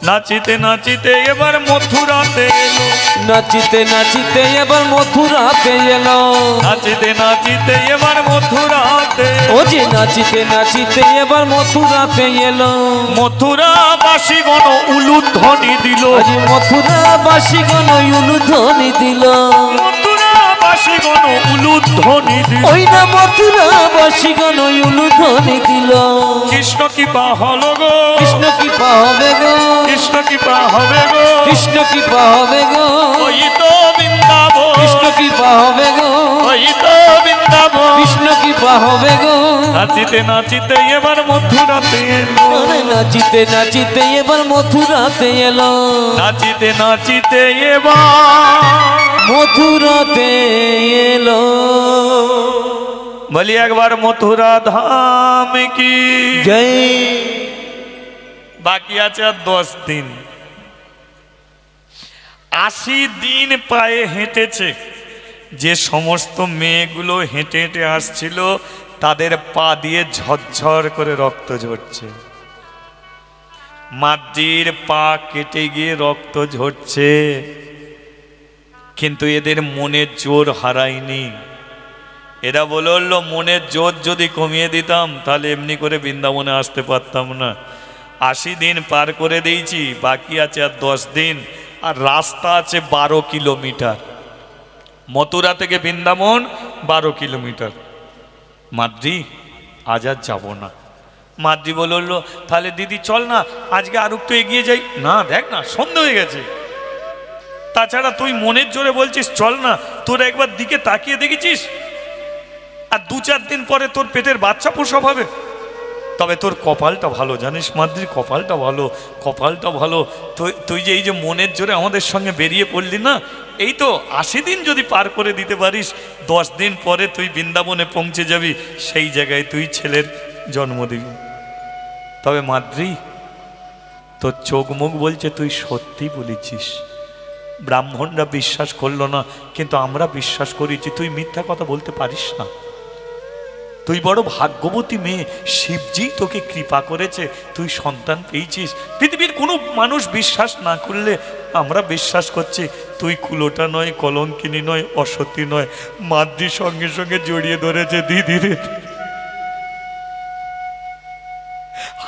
নাচিতে নাচিতে এবার মথুরাতে এলো, নাচিতে নাচিতে এবার মথুরাতে এলো, নাচিতে নাচিতে এবার মথুরাতে, ও যে নাচিতে নাচিতে এবার মথুরাতে এলো। মথুরাবাসীগণ উলুধ্বনি দিল, আজ মথুরাবাসীগণ উলুধ্বনি দিল, মথুরাবাসীগণ উলুধ্বনি দিল, ওই না মথুরাবাসীগণ উলুধ্বনি দিল। কৃষ্ণ কৃপা হলো গো, কৃষ্ণ কৃপা হবে গো, কৃষ্ণ কৃপা হবে গো, কৃষ্ণ কৃপা হবে গো, ওই তো বৃন্দাবন, কৃষ্ণ কৃপা হবে গো, ওই তো বৃন্দাবন, কৃষ্ণ কৃপা হবে গো। নাচিতে নাচিতে এবার মথুরাতে এলো, আরে নাচিতে নাচিতে এবার মথুরাতে এলো, নাচিতে নাচিতে এবার মথুরাতে এলো। বলি একবার মথুরা ধাম কি জয়। বাকি আছে আর 10 দিন। 80 দিন পায়ে হেঁটেছে। যে সমস্ত মেয়েগুলো হেঁটে হেঁটে আসছিল তাদের পা দিয়ে ঝরঝর করে রক্ত ঝরছে। মাদ্রির পা কেটে গিয়ে রক্ত ঝরছে, কিন্তু এদের মনের জোর হারায়নি। এরা বলল মনের জোর যদি কমিয়ে দিতাম তাহলে এমনি করে বৃন্দাবনে আসতে পারতাম না। 80 দিন পার করে দিয়েছি, বাকি আছে আর 10 দিন, আর রাস্তা আছে 12 কিলোমিটার। মথুরা থেকে বৃন্দাবন 12 কিলোমিটার। মাদ্রি আজ আর যাবো না। মাদ্রি বলল তাহলে দিদি চল না আজকে আর একটু এগিয়ে যাই। না দেখ না সন্ধ্যা হয়ে গেছে, তাছাড়া তুই মনের জোরে বলছিস চল না, তোর একবার দিকে তাকিয়ে দেখেছিস আর 2-4 দিন পরে তোর পেটের বাচ্চা প্রসব হবে। তবে তোর কপালটা ভালো জানিস মাদ্রি, কপালটা ভালো, কপালটা ভালো। তুই যে এই যে মনের জোরে আমাদের সঙ্গে বেরিয়ে পড়লি না, এই তো 80 দিন যদি পার করে দিতে পারিস, 10 দিন পরে তুই বৃন্দাবনে পৌঁছে যাবি, সেই জায়গায় তুই ছেলের জন্ম দিবি। তবে মাদ্রি তোর চোখ মুখ বলছে তুই সত্যি বলেছিস। ব্রাহ্মণরা বিশ্বাস করলো না, কিন্তু আমরা বিশ্বাস করেছি। তুই মিথ্যা কথা বলতে পারিস না। তুই বড় ভাগ্যবতী মেয়ে, শিবজি তোকে কৃপা করেছে, তুই সন্তান পেয়েছিস। পৃথিবীর কোনো মানুষ বিশ্বাস না করলে আমরা বিশ্বাস করছি তুই কুলোটা নয়, কলঙ্কিনী নয়, অসতী নয়। মাদ্রি সঙ্গে সঙ্গে জড়িয়ে ধরেছে, দিদি রে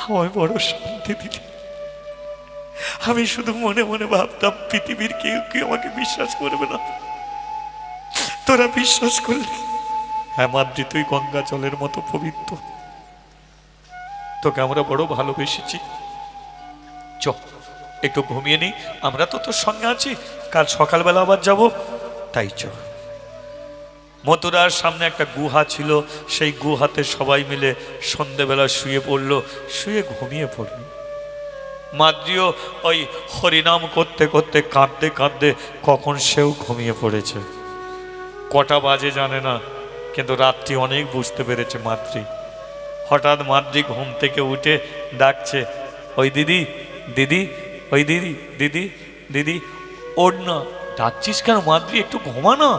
আমায় বড় শান্তি দিলি। আমি শুধু মনে মনে ভাবতাম পৃথিবীর কেউ কেউ আমাকে বিশ্বাস করবে না, তোরা বিশ্বাস করলি। হ্যাঁ মাদ্রি তুই গঙ্গা জলের মতো পবিত্র, তোকে আমরা বড় ভালোবেসেছি। চ একটু ঘুমিয়ে নি, আমরা তো তোর সঙ্গে আছি, কাল সকালবেলা আবার যাব। তাই চ। মথুরার সামনে একটা গুহা ছিল, সেই গুহাতে সবাই মিলে সন্ধেবেলা শুয়ে পড়লো, শুয়ে ঘুমিয়ে পড়লো। মাদ্রিও ওই হরিনাম করতে করতে কাঁদতে কাঁদতে কখন সেও ঘুমিয়ে পড়েছে। কটা বাজে জানে না, কিন্তু রাত্রি অনেক বুঝতে পেরেছে মাদ্রি। হঠাৎ মাদ্রি ঘুম থেকে উঠে ডাকছে, ওই দিদি দিদি, ওই দিদি দিদি দিদি, ওর না। ডাকছিস কেন মাদ্রি? একটু ঘুমা না,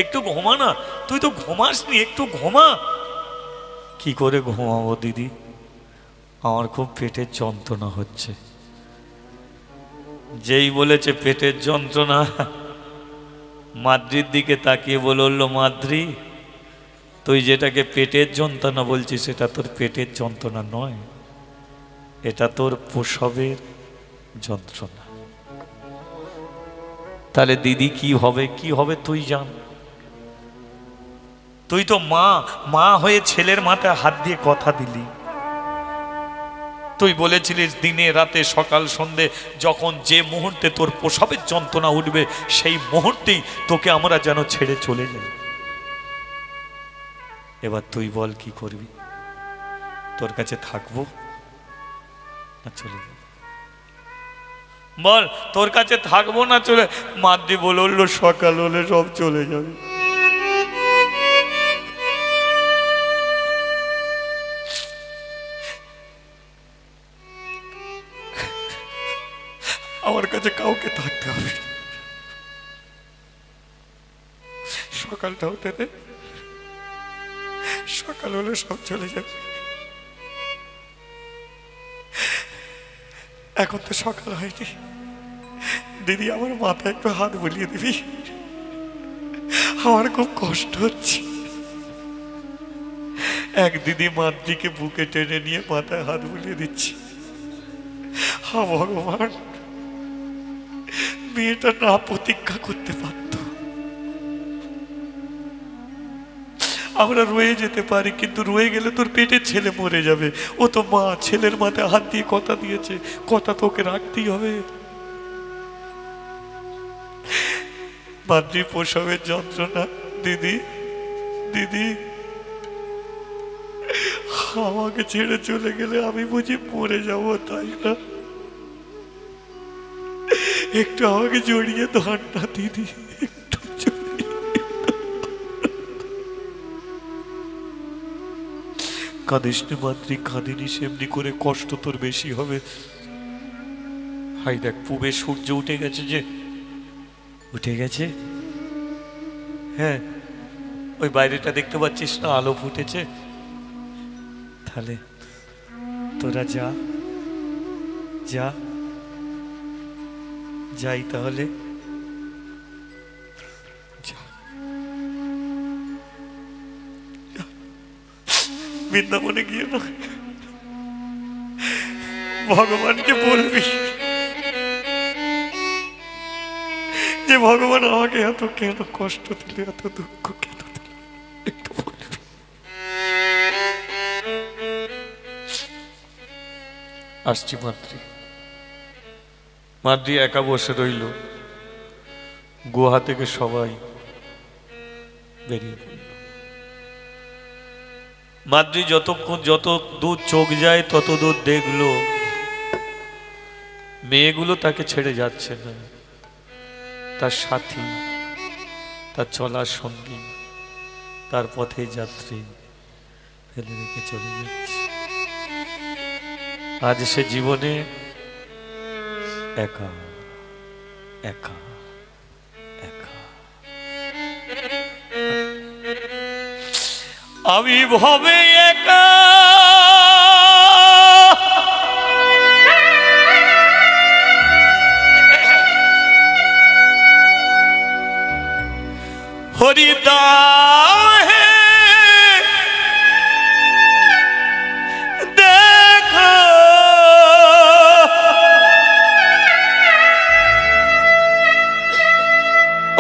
একটু ঘুমা না, তুই তো ঘুমাসনি, একটু ঘুমা। কি করে ঘুমাবো দিদি, আমার খুব পেটের যন্ত্রণা হচ্ছে। যেই বলেছে পেটের যন্ত্রণা, মাদ্রির দিকে তাকিয়ে বলল, মাদ্রি তুই যেটাকে পেটের যন্ত্রণা বলছিস সেটা তোর পেটের যন্ত্রণা নয়, এটা তোর প্রসবের যন্ত্রণা। তাহলে দিদি কি হবে, কি হবে তুই জান। তুই তো মা হয়ে ছেলের মাথায় হাত দিয়ে কথা দিলি। তুই বলেছিলিস দিনে রাতে সকাল সন্ধে যখন যে মুহূর্তে তোর প্রসবের যন্ত্রণা উঠবে সেই মুহূর্তেই তোকে আমরা যেন ছেড়ে চলে যাই। এবার তুই বল কি করবি? তোর কাছে থাকবো চলে যাবে। বল তোর কাছে থাকবো না চলে? মাদ্রি বললো সকাল হলে সব চলে যাবে। আমার কাছে কাউকে থাকতে হবে, সকালটা হতে দে, সকাল হলে সব চলে যাবে। এখন তো সকাল হয়নি, দিদি আমার মাথায় একটু হাত বুলিয়ে দিবি, আমার খুব কষ্ট হচ্ছে। এক দিদি মাদ্রিকে বুকে টেনে নিয়ে মাথায় হাত বুলিয়ে দিচ্ছি। হা ভগবান, মেয়েটা না প্রতিজ্ঞা করতে পারত, আমরা রয়ে যেতে পারি, কিন্তু রয়ে গেলে তোর পেটের ছেলে মরে যাবে। ও তো মা, ছেলের মাথায় হাত দিয়ে কথা দিয়েছে, কথা তোকে রাখতেই হবে। মাতৃ প্রসবের যন্ত্রণা, দিদি দিদি আমাকে ছেড়ে চলে গেলে আমি বুঝি মরে যাব, তাই না? একটু আমাকে জড়িয়ে ধর না দিদি, একটু কাঁদিস না মাতৃ, কাঁদিনিস, এমনি করে কষ্ট তোর বেশি হবে। হাই দেখ, পূবে সূর্য উঠে গেছে, যে উঠে গেছে। হ্যাঁ, ওই বাইরেটা দেখতে পাচ্ছিস না, আলো ফুটেছে। তাহলে তোরা যা যা যাই, তাহলে বৃন্দাবনে গিয়ে না ভগবানকে বলবি যে ভগবান আমাকে এত কেন কষ্ট দিলে, এত দুঃখ কেন দিলে, একটু বলবি। আসছি মাতৃ। মাতৃ একা বসে রইল, গুহা থেকে সবাই বেরিয়ে পড়ল। মাতৃ যতক্ষণ, যত দূর চোখ যায় তত দূর দেখলো মেয়েগুলো তাকে ছেড়ে যাচ্ছে না, তার সাথী, তার চলার সঙ্গী, তার পথে যাত্রী ফেলে রেখে চলে যাচ্ছে। আজ সে জীবনে একা একা একা। আমি ভবে একা হরিদাস হে দেখো,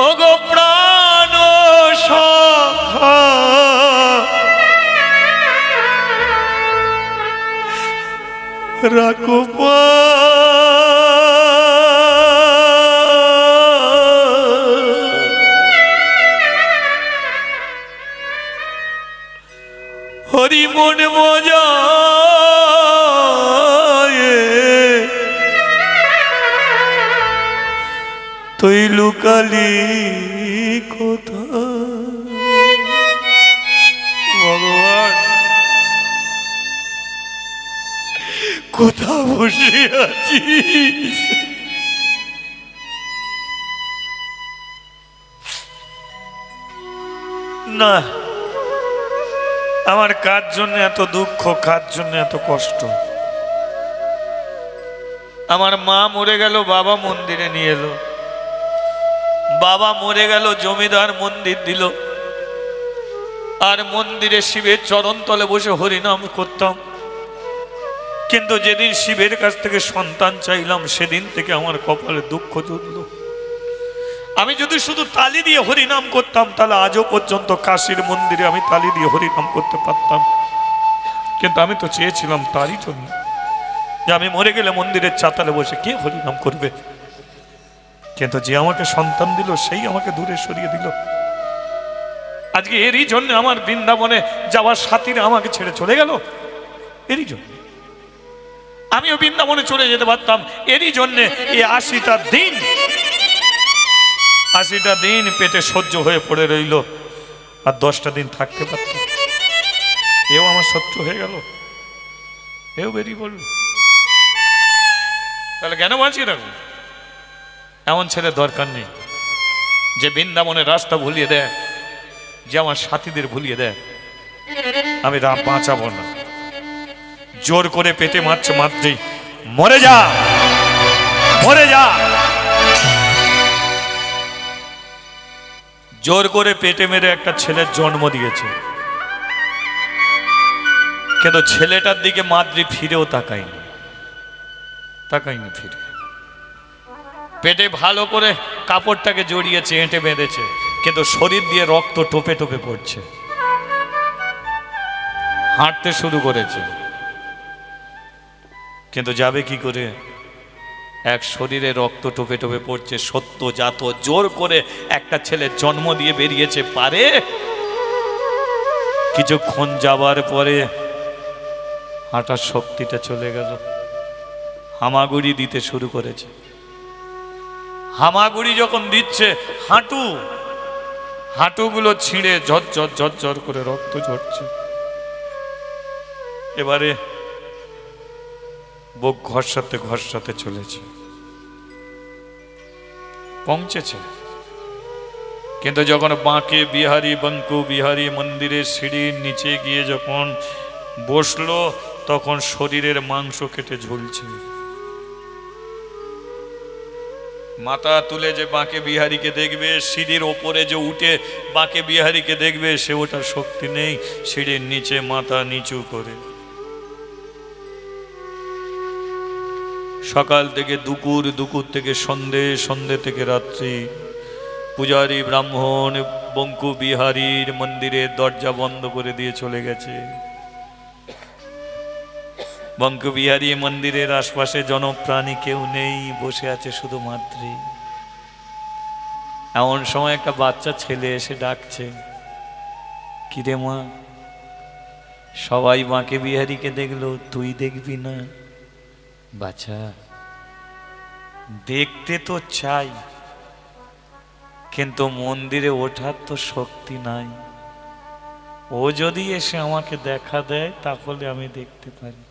ওগো প্রাণ সখা, রাখো হরি মন মজায় তুই লুকালি কোথায়? ভগবান কোথা বসে আছিস? না, আমার কার জন্য এত দুঃখ, কার জন্য এত কষ্ট? আমার মা মরে গেল, বাবা মন্দিরে নিয়ে এলো। বাবা মরে গেল, জমিদার মন্দির দিল, আর মন্দিরে শিবের চরণ তলে বসে হরিনাম করতাম। কিন্তু যেদিন শিবের কাছ থেকে সন্তান চাইলাম, সেদিন থেকে আমার কপালে দুঃখ জুটল। আমি যদি শুধু তালি দিয়ে হরিনাম করতাম, তাহলে আজও পর্যন্ত কাশীর মন্দিরে আমি তালি দিয়ে হরিনাম করতে পারতাম। কিন্তু আমি তো চেয়েছিলাম তারই জন্য, যে আমি মরে গেলে মন্দিরের চাতালে বসে কে হরিনাম করবে। কিন্তু যে আমাকে সন্তান দিল, সেই আমাকে দূরে সরিয়ে দিল। আজকে এরই জন্য আমার বৃন্দাবনে যাওয়ার সাথীরা আমাকে ছেড়ে চলে গেল, এরই জন্য। আমিও বৃন্দাবনে চলে যেতে পারতাম। এরই জন্যে এই 80টা দিন পেটে সহ্য হয়ে পড়ে রইল, আর 10টা দিন থাকতে পারতাম। এও আমার শত্রু হয়ে গেল, এও বেরিয়ে পড়ল। তাহলে কেন বাঁচিয়ে রাখবো? এমন ছেলে দরকার নেই যে বৃন্দাবনের রাস্তা ভুলিয়ে দেয়, যে আমার সাথীদের ভুলিয়ে দেয়। আমি বাঁচাবো না। জোর করে পেটে মারছে, মাত্রই মরে যা, মরে যা। জোর করে পেটে মেরে একটা ছেলের জন্ম দিয়েছে, কিন্তু ছেলেটার দিকে মাদ্রি ফিরেও তাকায়নি ফিরে। পেটে ভালো করে কাপড়টাকে জড়িয়েছে, এঁটে বেঁধেছে, কিন্তু শরীর দিয়ে রক্ত টোপে টোপে পড়ছে। হাঁটতে শুরু করেছে, কিন্তু যাবে কি করে? এক শরীরে রক্ত টোপে টোপে পড়ছে, সত্য জাত জোর করে একটা ছেলের জন্ম দিয়ে বেরিয়েছে, পারে? কিছুক্ষণ যাবার পরে হাঁটার শক্তিটা চলে গেল, হামাগুড়ি দিতে শুরু করেছে। হামাগুড়ি যখন দিচ্ছে, হাঁটুগুলো ছিঁড়ে ঝরঝর করে রক্ত ঝরছে। এবারে বুক ঘষাতে চলেছে, পৌঁছেছে। কিন্তু যখন বাঁকে বিহারী বঙ্কু বিহারী মন্দিরের সিঁড়ির নিচে গিয়ে যখন বসলো, তখন শরীরের মাংস কেটে ঝুলছে। মাথা তুলে যে বাঁকে বিহারীকে দেখবে, সিঁড়ির ওপরে যে উঠে বাঁকে বিহারীকে দেখবে, সে ওটার শক্তি নেই। সিঁড়ির নিচে মাথা নিচু করে সকাল থেকে দুপুর, দুপুর থেকে সন্ধে, সন্ধে থেকে রাত্রি পূজারী ব্রাহ্মণ বঙ্কু বিহারীর মন্দিরের দরজা বন্ধ করে দিয়ে চলে গেছে। বঙ্কু বিহারী মন্দিরের আশপাশে জনপ্রাণী কেউ নেই, বসে আছে শুধু মাদ্রি। এমন সময় একটা বাচ্চা ছেলে এসে ডাকছে, কিরে মা? সবাই বাঁকে বিহারীকে দেখলো, তুই দেখবি না? বাচ্চা, দেখতে তো চাই, কিন্তু মন্দিরে ওঠার তো শক্তি নাই। ও যদি এসে আমাকে দেখা দেয় তাহলে আমি দেখতে পারি।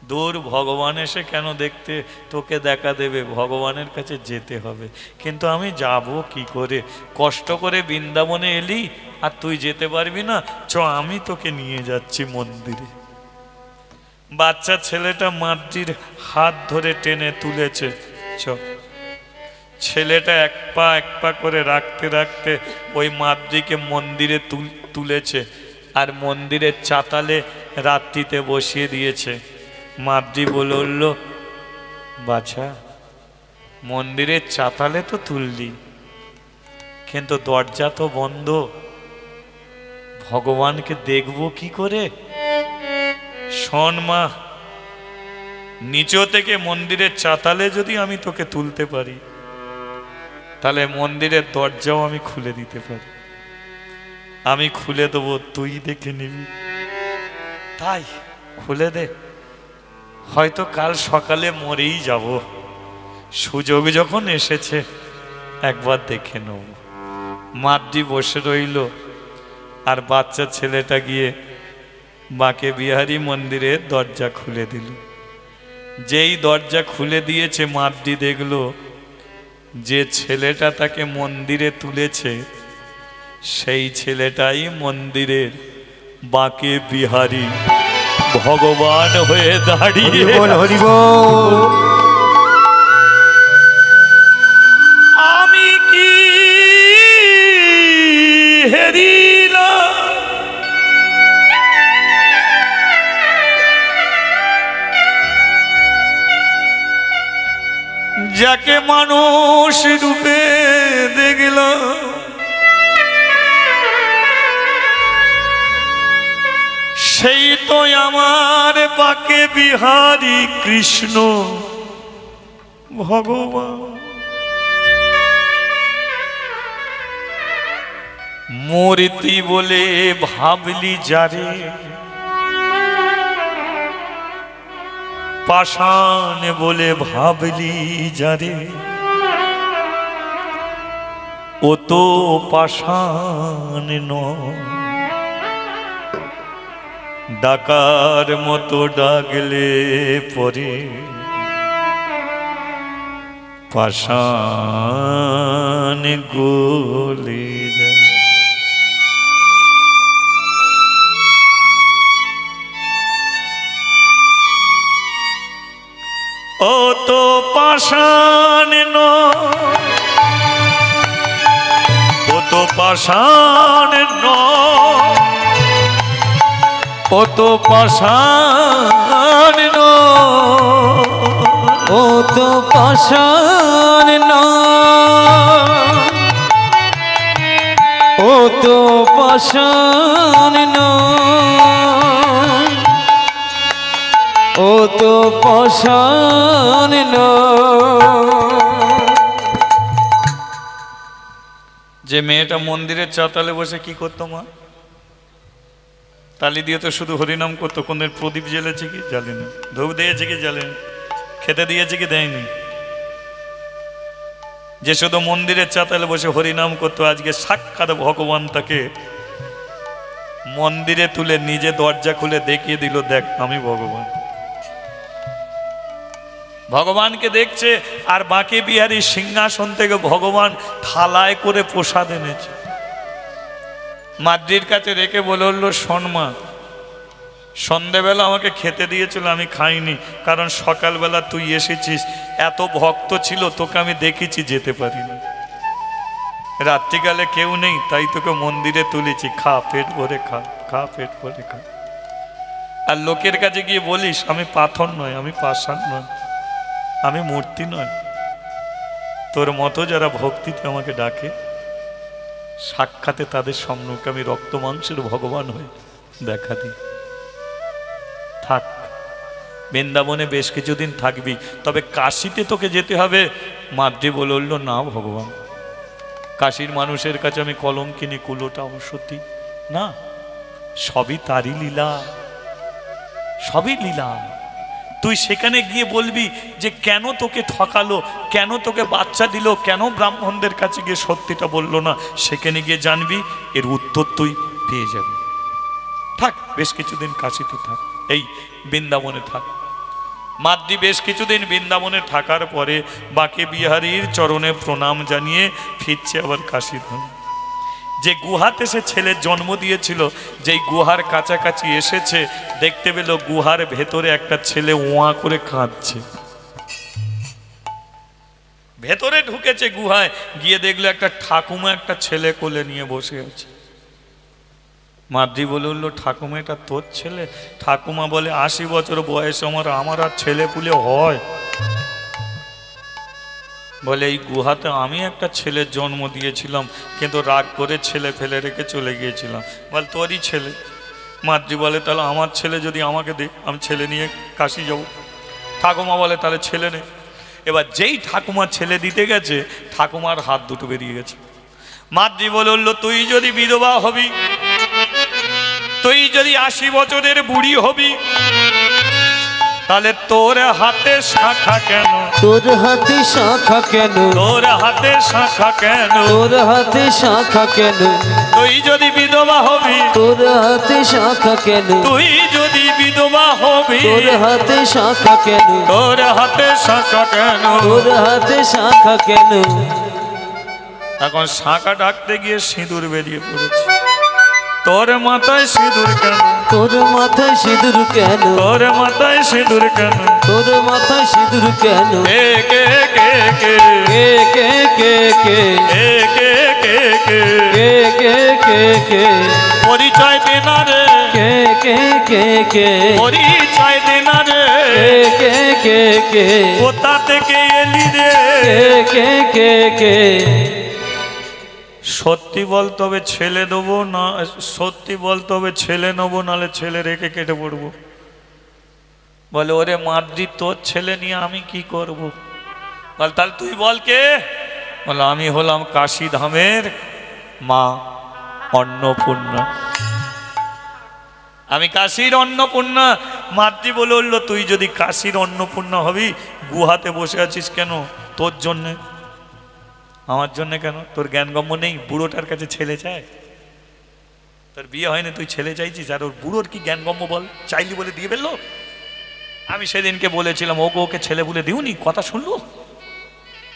দূর, ভগবান এসে কেন দেখতে তোকে দেখা দেবে? ভগবানের কাছে যেতে হবে। কিন্তু আমি যাব কি করে? কষ্ট করে বৃন্দাবনে এলি আর তুই যেতে পারবি না? চ, আমি তোকে নিয়ে যাচ্ছি মন্দিরে। বাচ্চা ছেলেটা মাদ্রির হাত ধরে টেনে তুলেছে। চ। ছেলেটা এক পা করে রাখতে রাখতে ওই মাদ্রিকে মন্দিরে তুলেছে, আর মন্দিরের চাতালে রাত্রিতে বসিয়ে দিয়েছে। মাদ্রি বলে উঠল, বাছা, মন্দিরের চাতালে তো তুললি, কিন্তু দরজা তো বন্ধ, ভগবানকে দেখবো কি করে? শোন মা, নিচ থেকে মন্দিরের চাতালে যদি আমি তোকে তুলতে পারি, তাহলে মন্দিরের দরজাও আমি খুলে দিতে পারি। আমি খুলে দেবো, তুই দেখে নিবি। তাই খুলে দে, হয়তো কাল সকালে মরেই যাব, সুযোগ যখন এসেছে একবার দেখে নেব। মাদ্রি বসে রইল, আর বাচ্চা ছেলেটা গিয়ে বাঁকে বিহারী মন্দিরের দরজা খুলে দিল। যেই দরজা খুলে দিয়েছে, মাদ্রি দেখল যে ছেলেটা তাকে মন্দিরে তুলেছে, সেই ছেলেটাই মন্দিরের বাঁকে বিহারী ভগবান হয়ে দাঁড়িয়ে। আমি কি হেরিলাম, যাকে মানুষ রূপে দেখলাম, সেই তো আমার বাঁকে বিহারী কৃষ্ণ ভগবান। মূর্তি বলে ভাবলি যারে, পাষাণ বলে ভাবলি যারে, ও তো পাষাণ নয়। ডাকার মতো ডাকলে পরে পাষাণ গলে যায়। ও তো পাষাণ নয়, ও তো পাষাণ নয়, ও তো পাষাণ নয়, ও তো পাষাণ নয়, ও তো পাষাণ নয়, ও তো পাষাণ নয়। যে মেয়েটা মন্দিরের চাতালে বসে কি করতো মা? তালি দিয়ে তো শুধু হরিনাম করতো। কোন প্রদীপ জ্বেলেছে কি জ্বালেনি, ধূপ দিয়েছে কি জ্বালেনি, খেতে দিয়েছে কি দেয়নি। যে শুধু মন্দিরের চাতালে বসে হরিনাম করতো, আজকে সাক্ষাৎ ভগবান তাকে মন্দিরে তুলে নিজে দরজা খুলে দেখিয়ে দিল, দেখ আমি ভগবান। ভগবানকে দেখছে, আর বাঁকে বিহারী সিংহাসন থেকে ভগবান থালায় করে প্রসাদ এনেছে, মাদ্রির কাছে রেখে বলল, শোনমা, সন্ধেবেলা আমাকে খেতে দিয়েছিল, আমি খাইনি, কারণ সকালবেলা তুই এসেছিস, এত ভক্ত ছিল, তোকে আমি দেখেছি, যেতে পারিনি। রাত্রিকালে কেউ নেই, তাই তোকে মন্দিরে তুলেছি, খা পেট ভরে খা, খা পেট ভরে খা। আর লোকের কাছে গিয়ে বলিস, আমি পাথর নয়, আমি পাষাণ নয়, আমি মূর্তি নয়। তোর মতো যারা ভক্তিতে আমাকে ডাকে, সাক্ষাতে তাদের সম্মুখে আমি রক্ত মাংসের ভগবান হয়ে দেখা দিই। থাক, বৃন্দাবনে বেশ কিছুদিন থাকবি, তবে কাশিতে তোকে যেতে হবে। মাদ্রি বলল, না ভগবান, কাশীর মানুষের কাছে আমি কলঙ্কিনী, কুলোটা অসতী না, সবই তারই লীলা, সবই লীলা। তুই সেখানে গিয়ে বলবি যে কেন তোকে ঠকালো, কেন তোকে বাচ্চা দিল, কেন ব্রাহ্মণদের কাছে গিয়ে সত্যিটা বললো না, সেখানে গিয়ে জানবি, এর উত্তর তুই পেয়ে যাবি। থাক, বেশ কিছুদিন কাশীতে থাক, এই বৃন্দাবনে থাক। মাদ্রি বেশ কিছুদিন বৃন্দাবনে থাকার পরে বাঁকে বিহারীর চরণে প্রণাম জানিয়ে ফিরছে আবার কাশীধাম। যে গুহাতে সে ছেলের জন্ম দিয়েছিল, যেই গুহার কাছাকাছি এসেছে, দেখতে পেল গুহার ভেতরে একটা ছেলে ওয়া করে কাঁদছে। ভেতরে ঢুকেছে গুহায়, গিয়ে দেখলো একটা ঠাকুমা একটা ছেলে কোলে নিয়ে বসে আছে। মাদ্রি বলল, ঠাকুমা এটা তোর ছেলে? ঠাকুমা বলে, 80 বছর বয়স আমার আর ছেলে পুলে হয়? বলে, এই গুহাতে আমি একটা ছেলের জন্ম দিয়েছিলাম, কিন্তু রাগ করে ছেলে ফেলে রেখে চলে গিয়েছিলাম। বল, তোরই ছেলে? মাদ্রি বলে, তাহলে আমার ছেলে যদি আমাকে দে, আমি ছেলে নিয়ে কাশি যাব। ঠাকুমা বলে, তাহলে ছেলে নেই। এবার যেই ঠাকুমা ছেলে দিতে গেছে, ঠাকুমার হাত দুটো বেরিয়ে গেছে। মাদ্রি বলল, তুই যদি বিধবা হবি, তুই যদি 80 বছরের বুড়ি হবি, তাহলে তোর হাতে শাখা কেন? তোর হাতে শাখা কেন? তোর হাতে শাখা কেন? তোর হাতে শাখা কেন? তুই যদি বিধবা হবি, তোর হাতে শাখা কেন? তুই যদি বিধবা হবি, তোর হাতে শাখা কেন? তোর হাতে শাখা কেন? তোর হাতে শাখা কেন? এখন শাখা ডাকতে গিয়ে সিঁদুর বেরিয়ে পড়েছে। তোর মাথায় সিঁদুর কেন? তোর মাথায় সিঁদুর কেন? তোর মাথায় সিঁদুর কেন? তোর মাথায় সিঁদুর কেন? কে কে কে কে কে কে কে কে কে কে কে কে কে কে কে পরিচয় দে না রে, কে কে কে কে পরিচয় দে না রে, কে কে কে কোথা থেকে এলি রে? কে কে কে সত্যি বল, তবে ছেলে দেবো না, সত্যি বল তবে ছেলে নেবো, নাহলে ছেলে রেখে কেটে পড়বো। বলে, ওরে মাদ্রি, তোর ছেলে নিয়ে আমি কি করব? বল, তাহলে তুই বল কে? বলে, আমি হলাম কাশী ধামের মা অন্নপূর্ণা। আমি কাশীর অন্নপূর্ণা। মাতৃ বলে উঠলো, তুই যদি কাশীর অন্নপূর্ণা হবি, গুহাতে বসে আছিস কেন? তোর জন্যে। আমার জন্যে কেন? তোর জ্ঞানগম্য নেই? বুড়োটার কাছে ছেলে চায়? তোর বিয়ে হয়নি, তুই ছেলে চাইছিস, আর ওর বুড়োর কি জ্ঞানগম্য বল? চাইলি বলে দিয়ে ফেললো। আমি সেদিনকে বলেছিলাম, ওকে ছেলে বলে দিওনি, কথা শুনলো।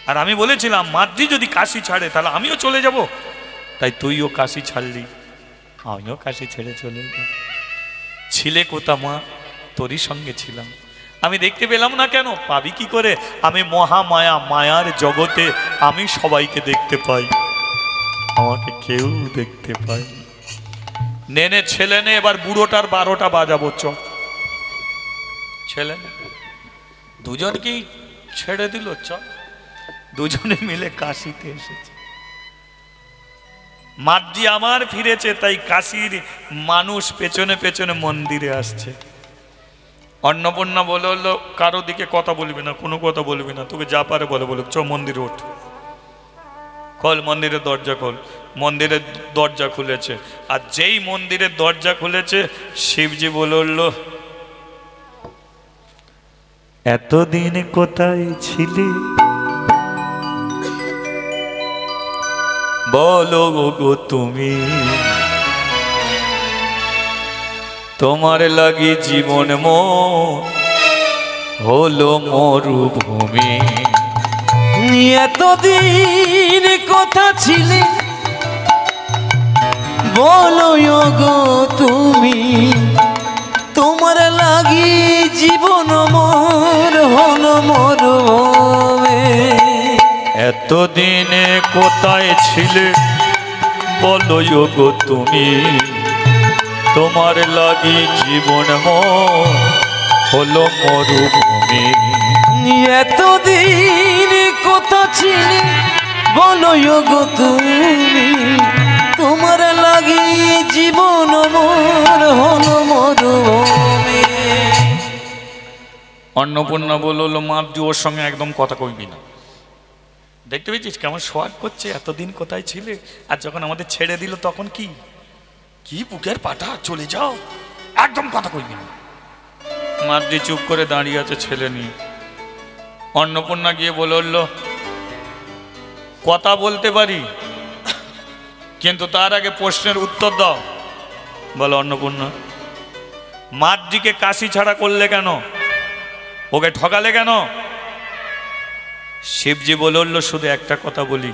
আর আমি বলেছিলাম মাতৃ যদি কাশি ছাড়ে তাহলে আমিও চলে যাব। তাই তুইও কাশি ছাড়লি, আমিও কাশি ছেড়ে চলে এলাম। ছিলে কোথা মা? তোরই সঙ্গে ছিলাম। আমি দেখতে পেলাম না কেন? পাবি কি করে? আমি মহামায়া, মায়ার জগতে আমি সবাইকে দেখতে পাই, আমাকে কেউ দেখতে পাই। নেনে ছেলে নে, এবার বুড়োটার 12টা বাজাবো। চ ছেলে দুজনকেই ছেড়ে দিল। চ দুজনে মিলে কাশিতে এসেছে। মাতৃ আমার ফিরেছে, তাই কাশীর মানুষ পেছনে পেছনে মন্দিরে আসছে। অন্নপূর্ণা বলে হলো, কারো দিকে কথা বলবি না, কোনো কথা বলবি না, তোকে যা পারে বলে বলুক, চ মন্দিরে ওঠ। খোল মন্দিরের দরজা, খোল। মন্দিরের দরজা খুলেছে, আর যেই মন্দিরের দরজা খুলেছে শিবজি বলে উঠলো, এতদিন কোথায় ছিলে বলো গো তুমি? তোমার লাগি জীবন মন হলো মরুভূমি। এতদিন কথা ছিলে বলো গো তুমি, তোমার লাগি জীবন মোর হলো মরুভূমি। এতদিনে কোথায় ছিলে বলো গো তুমি, তোমার লাগি জীবন মন হলো মরুভূমি। এতদিন কথা ছিলে বলো গো তুমি, তোমার লাগি জীবন মোর হলো মরুভূমি। অন্নপূর্ণা বললো, মাতৃ ওর সঙ্গে একদম কথা কইবি না। দেখতে পেয়েছিস কেমন সোয়াগ করছে? এতদিন কোথায় ছিলে, আর যখন আমাদের ছেড়ে দিল তখন কি কি বুকের পাটা, চলে যাও, একদম কথা কইবি না। মাতৃ চুপ করে দাঁড়িয়ে আছে ছেলে নিয়ে। অন্নপূর্ণা গিয়ে বলে উঠল, কথা বলতে পারি, কিন্তু তার আগে প্রশ্নের উত্তর দাও। বলো অন্নপূর্ণা, মাতৃকে কাশি ছাড়া করলে কেন? ওকে ঠকালে কেন? শিবজি বলে উঠল, শুধু একটা কথা বলি,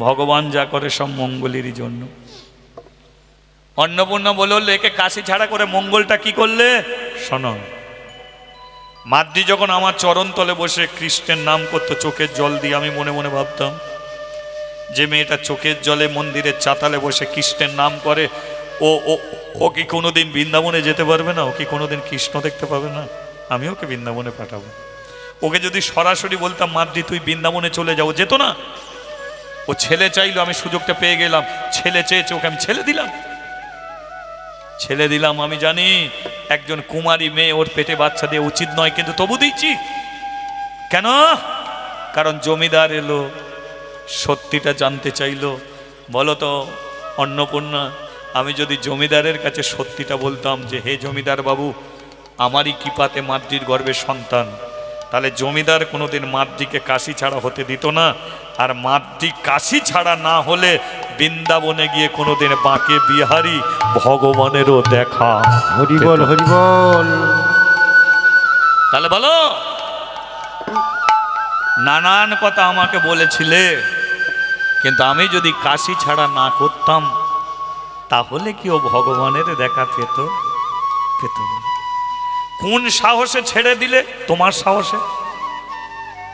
ভগবান যা করে সব মঙ্গলেরই জন্য। অন্নপূর্ণা বলে উঠল, একে কাশি ছাড়া করে মঙ্গলটা কি করলে? শোনো, মাতৃ যখন আমার চরণ তলে বসে কৃষ্ণের নাম করতো চোখের জল দিয়ে, আমি মনে মনে ভাবতাম যে মেয়েটা চোখের জলে মন্দিরের চাতালে বসে কৃষ্ণের নাম করে, ও ও ও কি কোনোদিন বৃন্দাবনে যেতে পারবে না? ও কি কোনোদিন কৃষ্ণ দেখতে পাবে না? আমি ওকে বৃন্দাবনে পাঠাবো। ওকে যদি সরাসরি বলতাম মাতৃ তুই বৃন্দাবনে চলে যাও, যেত না। ও ছেলে চাইলো, আমি সুযোগটা পেয়ে গেলাম। ছেলে চেয়েছে, ওকে আমি ছেলে দিলাম। আমি জানি একজন কুমারী মেয়ে, ওর পেটে বাচ্চা দিয়ে উচিত নয়, কিন্তু তবু দিচ্ছি। কেন? কারণ জমিদার এলো, সত্যিটা জানতে চাইলো। বলো তো অন্নপূর্ণা, আমি যদি জমিদারের কাছে সত্যিটা বলতাম যে হে জমিদার বাবু, আমারই কৃপাতে মাতৃর গর্ভের সন্তান, তাহলে জমিদার কোনোদিন মাতৃকে কাশি ছাড়া হতে দিত না। আর মাতৃ কাশি ছাড়া না হলে বৃন্দাবনে গিয়ে কোনোদিন বাঁকে বিহারী ভগবানেরও দেখা। হরিবল হরিবল। তাহলে বলো, নানান কথা আমাকে বলেছিলে, কিন্তু আমি যদি কাশি ছাড়া না করতাম তাহলে কি ও ভগবানের দেখা পেত? না। কোন সাহসে ছেড়ে দিলে? তোমার সাহসে।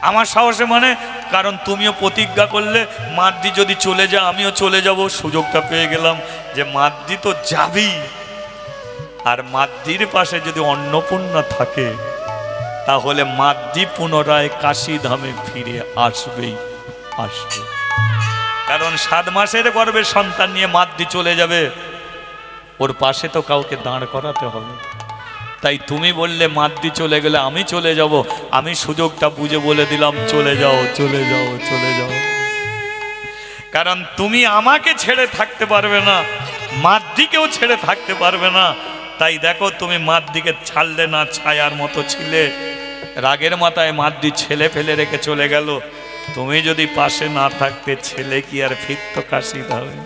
আমার সাহসে মানে, কারণ তুমিও প্রতিজ্ঞা করলে মাতৃ যদি চলে যায় আমিও চলে যাব। সুযোগটা পেয়ে গেলাম যে মাতৃ তো যাবি, আর মাতৃর পাশে যদি অন্নপূর্ণা থাকে তাহলে মাতৃ পুনরায় কাশী ধামে ফিরে আসবে। কারণ 7 মাসের গর্ভে সন্তান নিয়ে মাতৃ চলে যাবে, ওর পাশে তো কাউকে দাঁড় করাতে হবে। তাই তুমি বললে মাতৃ চলে গেলে আমি চলে যাব, আমি সুযোগটা বুঝে বলে দিলাম চলে যাও। কারণ তুমি আমাকে ছেড়ে থাকতে পারবে না, মাতৃকেও ছেড়ে থাকতে পারবে না, তাই দেখো তুমি মার দিকে ছাড়লে না, ছায়ার মতো ছিলে। রাগের মাথায় মাদ্রি ছেলে ফেলে রেখে চলে গেল। তুমি যদি পাশে না থাকতে, ছেলে কি আর ফিরত কাশি হবে?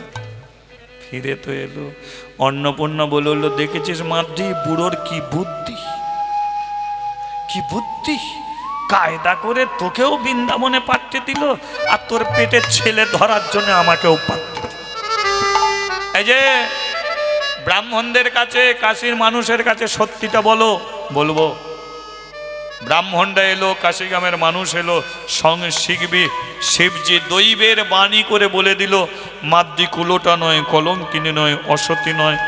ফিরে তো এলো। অন্নপূর্ণা বলে হলো, দেখেছিস মাদ্রি, বুড়োর কি বুদ্ধি, কি বুদ্ধি! কায়দা করে তোকেও বৃন্দাবনে পাঠিয়ে দিল, আর তোর পেটের ছেলে ধরার জন্য আমাকেও পাঠিয়ে দিল। এই যে ব্রাহ্মণদের কাছে, কাশীর মানুষের কাছে সত্যিটা বলো। বলবো, ব্রাহ্মণরা এলো, কাশীগ্রামের মানুষ এলো, সঙ্গে শিখবি। শিবজি দৈবের বাণী করে বলে দিল, মাদ্রি কুলোটা নয়, কলঙ্কিনী নয়, অসতী নয়,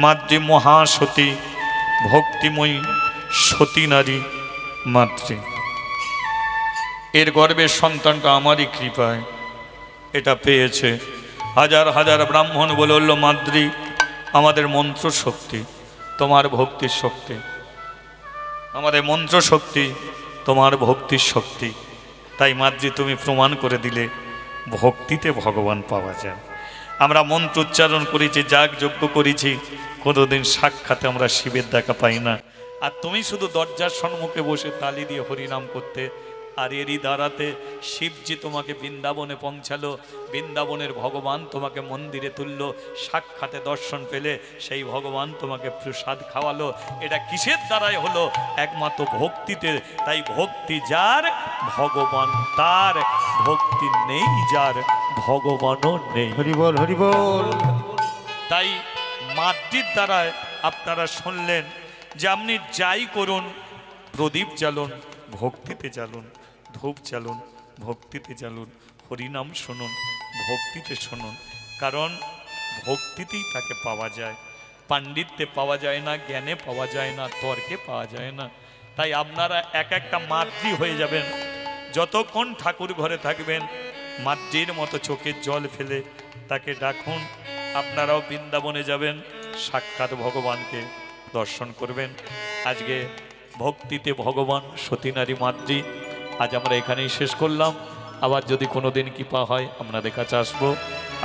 মাদ্রি মহাসতী, ভক্তিময়ী সতী নারী মাতৃ। এর গর্বের সন্তানটা আমারই কৃপায় এটা পেয়েছে। হাজার হাজার ব্রাহ্মণ বলে বলল, মাদ্রি আমাদের মন্ত্র শক্তি, তোমার ভক্তির শক্তি, আমাদের মন্ত্র শক্তি, তোমার ভক্তির শক্তি। তাই মাদ্রি তুমি প্রমাণ করে দিলে ভক্তিতে ভগবান পাওয়া যায়। আমরা মন্ত্র উচ্চারণ করেছি, যাগ যজ্ঞ করেছি, কোনোদিন সাক্ষাতে আমরা শিবের দেখা পাই না। আর তুমি শুধু দরজার সম্মুখে বসে তালি দিয়ে হরিনাম করতে, আর এরই দ্বারাতে শিবজি তোমাকে বৃন্দাবনে পৌঁছালো, বৃন্দাবনের ভগবান তোমাকে মন্দিরে তুলল, সাক্ষাতে দর্শন পেলে সেই ভগবান তোমাকে প্রসাদ খাওয়ালো। এটা কিসের দ্বারাই হলো? একমাত্র ভক্তিতে। তাই ভক্তি যার, ভগবান তার। ভক্তি নেই যার, ভগবানও নেই। হরি বল, হরি বল। তাই মাদ্রির দ্বারায় আপনারা শুনলেন যে আপনি যাই করুন, প্রদীপ জ্বালুন, ভক্তিতে জ্বালুন, ধূপ জ্বালুন, ভক্তিতে জ্বালুন, হরিনাম শুনুন, ভক্তিতে শুনুন। কারণ ভক্তিতেই তাকে পাওয়া যায়। পাণ্ডিত্যে পাওয়া যায় না, জ্ঞানে পাওয়া যায় না, তর্কে পাওয়া যায় না। তাই আপনারা এক একটা মাদ্রি হয়ে যাবেন। যতক্ষণ ঠাকুর ঘরে থাকবেন, মাদ্রির মতো চোখের জল ফেলে তাকে ডাকুন। আপনারাও বৃন্দাবনে যাবেন, সাক্ষাৎ ভগবানকে দর্শন করবেন। আজকে ভক্তিতে ভগবান সতী নারী মাদ্রি আজ আমরা এখানেই শেষ করলাম। আবার যদি কোনো দিন কৃপা হয় আপনাদের কাছে আসবো।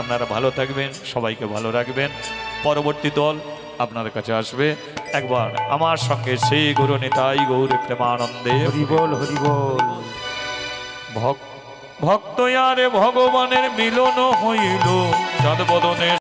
আপনারা ভালো থাকবেন, সবাইকে ভালো রাখবেন। পরবর্তী দল আপনাদের কাছে আসবে। একবার আমার সঙ্গে সেই গুরু নিতাই গৌর প্রেমানন্দে হরি বল, হরি বল। ভক্ত আরে ভগবানের মিলন হইল, চাঁদ বদনে